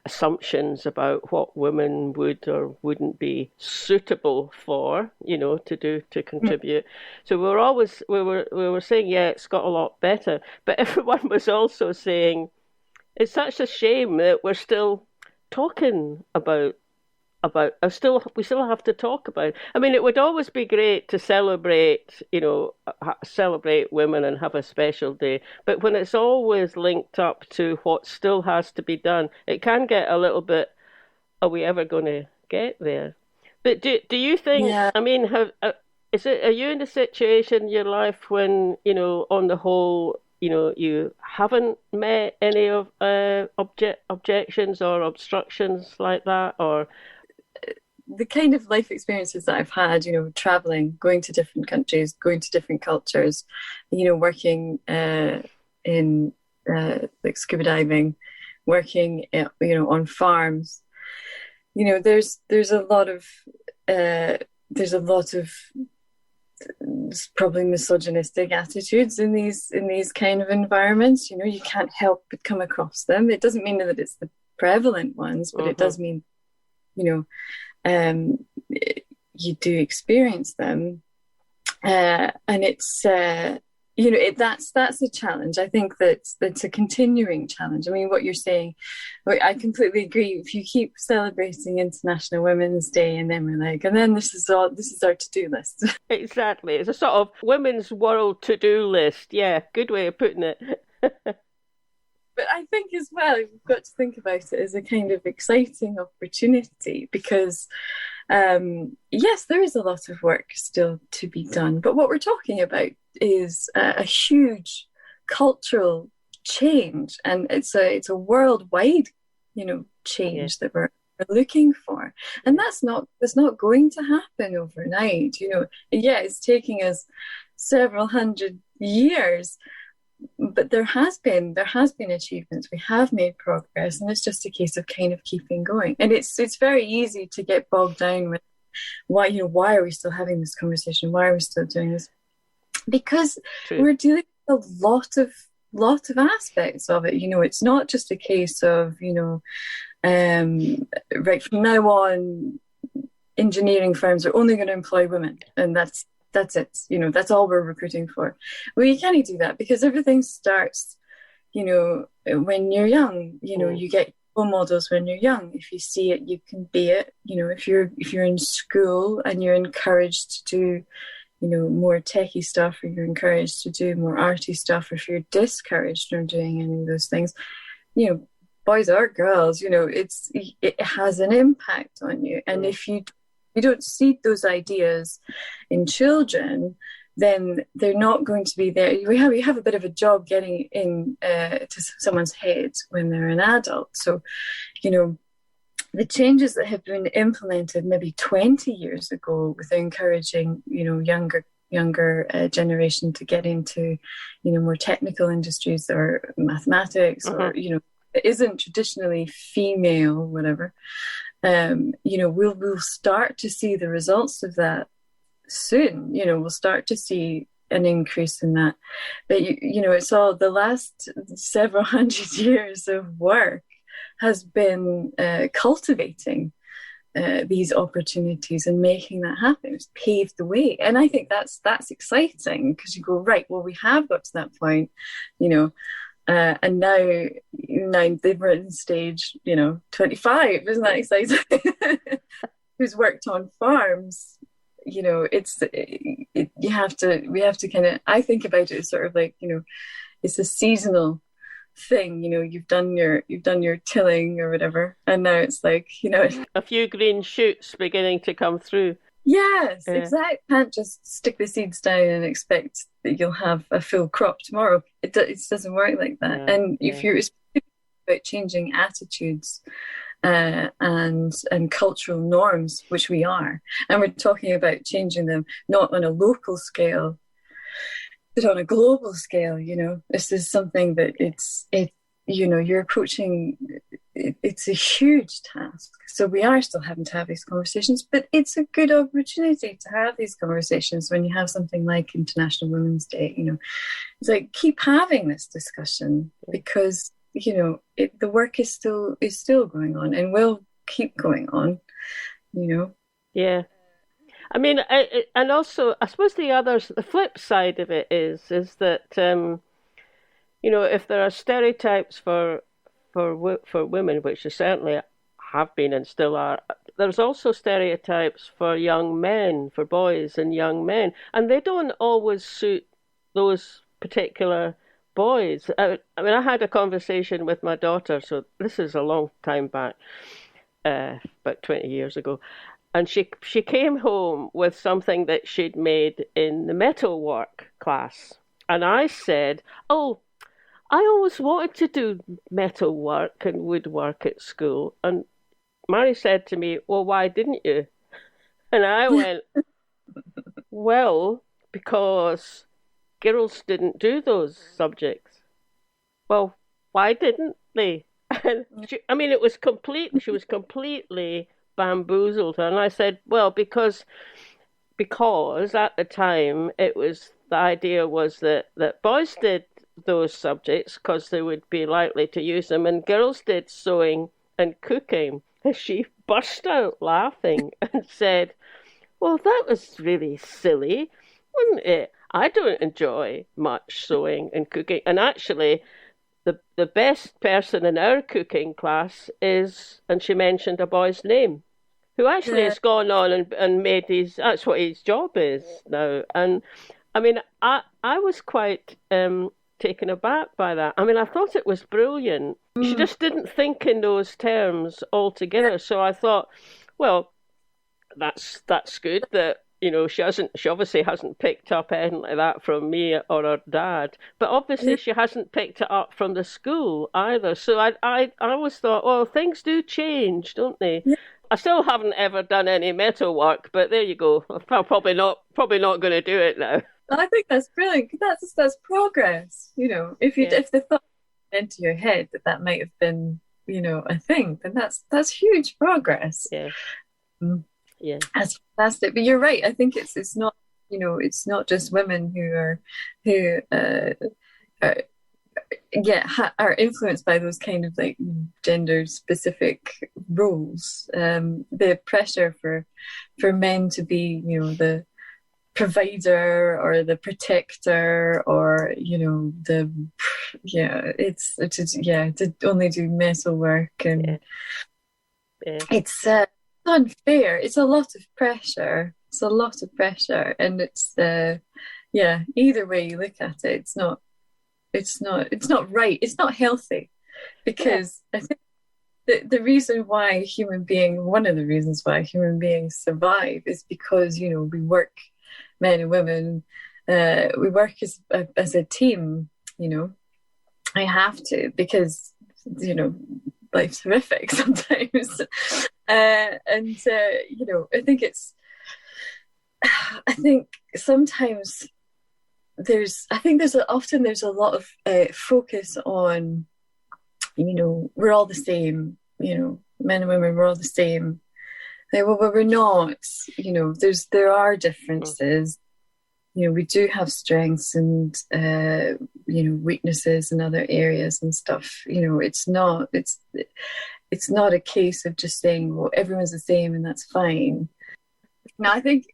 assumptions about what women would or wouldn't be suitable for, to contribute. So we were saying, yeah, it's got a lot better, but everyone was also saying it's such a shame that we're still talking about we still have to talk about it. I mean, it would always be great to celebrate women and have a special day, but when it's always linked up to what still has to be done, it can get a little bit, are we ever going to get there? But do you think, yeah. I mean, are you in a situation in your life when, on the whole, you haven't met any of objections or obstructions like that, or the kind of life experiences that I've had, traveling, going to different countries, going to different cultures, working in like scuba diving, working, on farms. There's a lot of probably misogynistic attitudes in these kind of environments. You can't help but come across them. It doesn't mean that it's the prevalent ones, but it does mean, you do experience them, and it's that's a challenge. I think that's a continuing challenge. I mean, what you're saying, I completely agree. If you keep celebrating International Women's Day and then we're like, and then this is our to-do list. Exactly, it's a sort of women's world to-do list. Yeah, good way of putting it. But I think as well, we've got to think about it as a kind of exciting opportunity because, yes, there is a lot of work still to be done. But what we're talking about is a huge cultural change, and it's a worldwide, change that we're looking for, and that's not going to happen overnight. Yeah, it's taking us several hundred years. But there has been achievements. We have made progress, and it's just a case of kind of keeping going. And it's very easy to get bogged down with why are we still having this conversation? Why are we still doing this? Because we're dealing with a lot of aspects of it. It's not just a case of right from now on, engineering firms are only going to employ women, and that's it. That's all we're recruiting for. Well, you can't do that because everything starts, when you're young. You get role models when you're young. If you see it, you can be it. If you're in school and you're encouraged to do, more techie stuff, or you're encouraged to do more arty stuff, or if you're discouraged from doing any of those things, boys or girls, it has an impact on you. And if you don't seed those ideas in children, then they're not going to be there. We have a bit of a job getting in to someone's head when they're an adult. So, the changes that have been implemented maybe 20 years ago with encouraging, younger generation to get into, more technical industries or mathematics, or, it isn't traditionally female, whatever. We'll start to see the results of that soon. We'll start to see an increase in that. But it's all the last several hundred years of work has been cultivating these opportunities and making that happen. It's paved the way, and I think that's exciting because you go, right, well, we have got to that point, and now they've written stage 25. Isn't that exciting? Who's worked on farms? We have to kind of, I think about it as sort of like, it's a seasonal thing, you've done your tilling or whatever, and now it's like, a few green shoots beginning to come through. Yes, exactly. Can't just stick the seeds down and expect that you'll have a full crop tomorrow. It doesn't work like that. And if you're about changing attitudes and cultural norms, which we are, and we're talking about changing them not on a local scale, but on a global scale, this is something that you're approaching. It's a huge task. So we are still having to have these conversations, but it's a good opportunity to have these conversations when you have something like International Women's Day. It's like, keep having this discussion, because the work is still going on and will keep going on. Yeah. I mean, and also, I suppose the flip side of it is that, if there are stereotypes for women, which there certainly have been and still are, there's also stereotypes for young men, for boys and young men, and they don't always suit those particular boys. I mean, I had a conversation with my daughter, so this is a long time back, about 20 years ago, and she came home with something that she'd made in the metalwork class, and I said, "Oh, I always wanted to do metalwork and woodwork at school." And Mary said to me, "Well, why didn't you?" And I went, "Well, because girls didn't do those subjects." "Well, why didn't they?" And she was completely bamboozled. And I said, "Well, because at the time the idea was that boys did those subjects because they would be likely to use them, and girls did sewing and cooking." And she burst out laughing and said, "Well, that was really silly, wasn't it? I don't enjoy much sewing and cooking." And actually, the best person in our cooking class is, and she mentioned a boy's name, who actually has gone on and made that's what his job is now. And I mean, I was quite taken aback by that. I mean, I thought it was brilliant. She just didn't think in those terms altogether. So I thought, well, that's good that, she obviously hasn't picked up anything like that from me or her dad, but obviously she hasn't picked it up from the school either. So I always thought, well, things do change, don't they? Yeah. I still haven't ever done any metal work, but there you go. I'm probably not going to do it now. I think that's brilliant. That's progress. If the thought went into your head that might have been, a thing, then that's huge progress. Yeah. Yeah. That's fantastic. But you're right. I think it's not, it's not just women who are influenced by those kind of like gender specific roles. The pressure for men to be, the provider or the protector, or to only do metalwork, and it's unfair. It's a lot of pressure. And it's either way you look at it, it's not right. It's not healthy, because I think one of the reasons why human beings survive is because we work, men and women, we work as a team. I have to, because life's horrific sometimes. I think sometimes there's a lot of focus on, we're all the same, men and women, we're all the same. Well, we're not, there are differences. We do have strengths and, weaknesses in other areas and stuff. It's not a case of just saying, well, everyone's the same and that's fine. Now, I think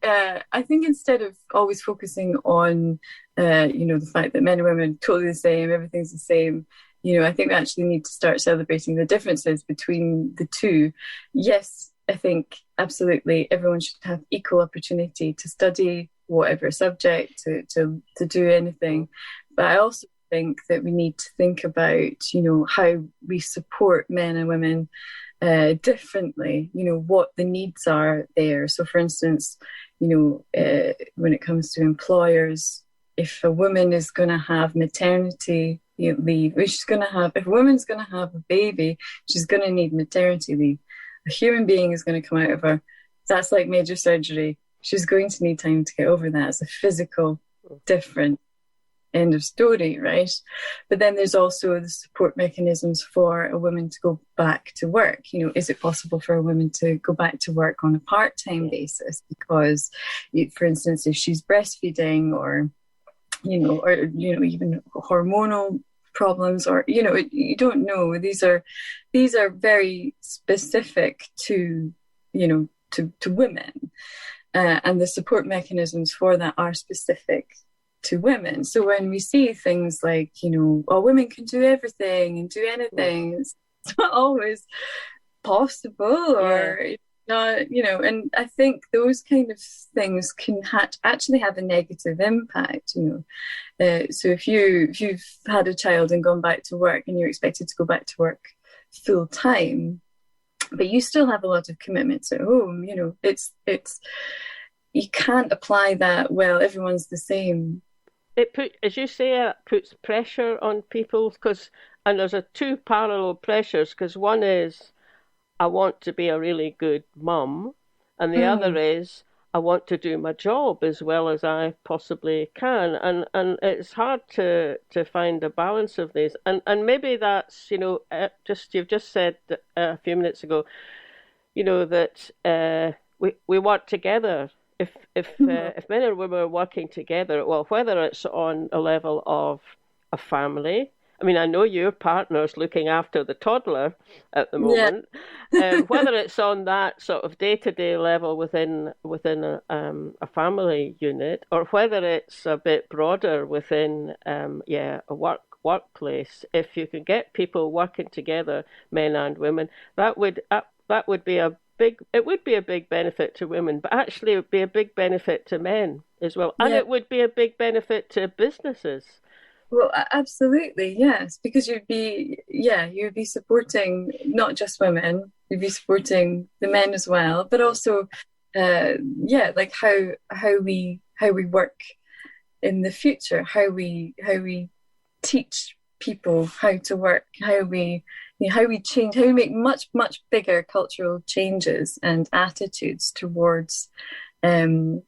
instead of always focusing on, the fact that men and women are totally the same, everything's the same, I think we actually need to start celebrating the differences between the two. Yes, I think absolutely everyone should have equal opportunity to study whatever subject, to do anything. But I also think that we need to think about, you know, how we support men and women differently, you know, what the needs are there. So, for instance, you know, when it comes to employers, if a woman is going to have maternity leave, if a woman's going to have a baby, she's going to need maternity leave. A human being is going to come out of her. That's like major surgery. She's going to need time to get over that. It's a physical, different end of story, right? But then there's also the support mechanisms for a woman to go back to work. You know, is it possible for a woman to go back to work on a part-time basis? Because, for instance, if she's breastfeeding or even hormonal problems, or, you know, you don't know. These are very specific to, you know, to women, and the support mechanisms for that are specific to women. So when we see things like, you know, oh, women can do everything and do anything, it's not always possible, or not, you know. And I think those kind of things can actually have a negative impact, you know. So if you've had a child and gone back to work, and you're expected to go back to work full time, but you still have a lot of commitments at home, you know, it's you can't apply that, well, everyone's the same. As you say, it puts pressure on people, and there's two parallel pressures, because one is, I want to be a really good mum, and the other is, I want to do my job as well as I possibly can, and it's hard to find a balance of these, and maybe that's, you know, you've just said a few minutes ago, you know, that we work together. If men and women are working together, well, whether it's on a level of a family, I mean, I know your partner's looking after the toddler at the moment, whether it's on that sort of day-to-day level within a family unit, or whether it's a bit broader within a workplace. If you can get people working together, men and women, that would be a big benefit to women, but actually it would be a big benefit to men as well. And it would be a big benefit to businesses. Well, absolutely, yes, because you'd be supporting not just women, you'd be supporting the men as well, but also, like how we work in the future, how we teach people how to work, how we change, how we make much, much bigger cultural changes and attitudes towards, gender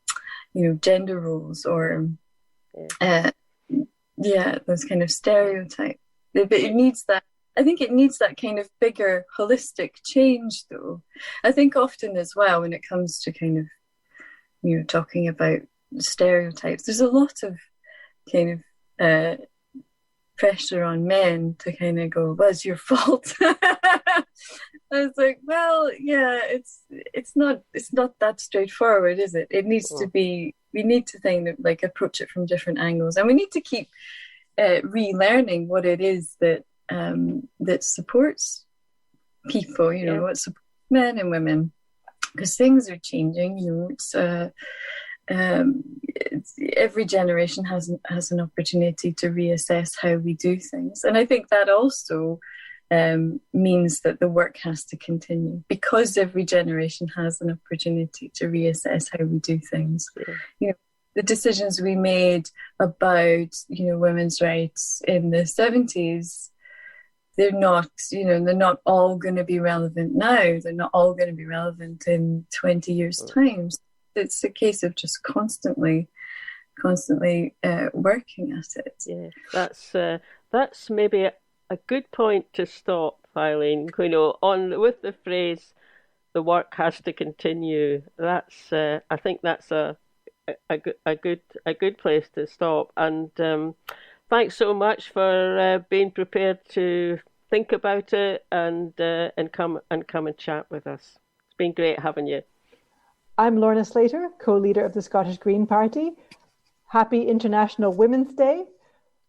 roles, or those kind of stereotypes. But it needs that. I think it needs that kind of bigger, holistic change, though. I think often as well, when it comes to kind of, you know, talking about stereotypes, there's a lot of kind of pressure on men to kind of go, well, it's your fault. I was like, well, yeah, it's not that straightforward, is it? It needs to be, we need to kind of like approach it from different angles, and we need to keep relearning what it is that supports people, you know, what supports men and women, because things are changing, you know. It's every generation has an opportunity to reassess how we do things, and I think that also means that the work has to continue, because every generation has an opportunity to reassess how we do things. You know, the decisions we made about, you know, women's rights in the 70s, they're not all going to be relevant now. They're not all going to be relevant in 20 years' time. It's a case of just constantly working at it. Yeah, that's maybe a good point to stop, Eileen. You know, with the phrase "the work has to continue." That's I think that's a good place to stop. And thanks so much for being prepared to think about it and come and chat with us. It's been great having you. I'm Lorna Slater, co-leader of the Scottish Green Party. Happy International Women's Day.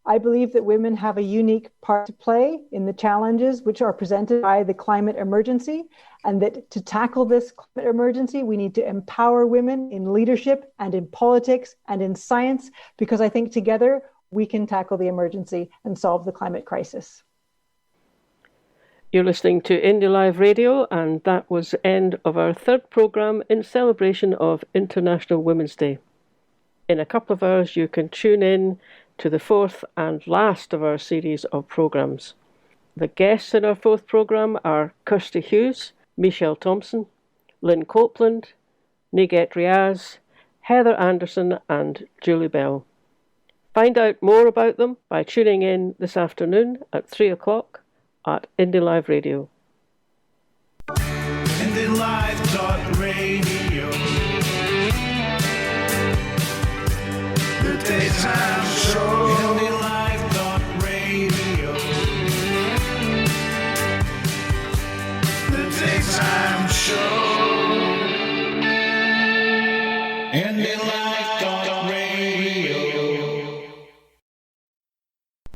I believe that women have a unique part to play in the challenges which are presented by the climate emergency, and that to tackle this climate emergency, we need to empower women in leadership and in politics and in science, because I think together we can tackle the emergency and solve the climate crisis. You're listening to Indylive.Radio, and that was the end of our third programme in celebration of International Women's Day. In a couple of hours, you can tune in to the fourth and last of our series of programmes. The guests in our fourth programme are Kirsty Hughes, Michelle Thompson, Lynn Copeland, Niget Riaz, Heather Anderson and Julie Bell. Find out more about them by tuning in this afternoon at 3 o'clock at Indylive.Radio. Indylive.Radio. The daytime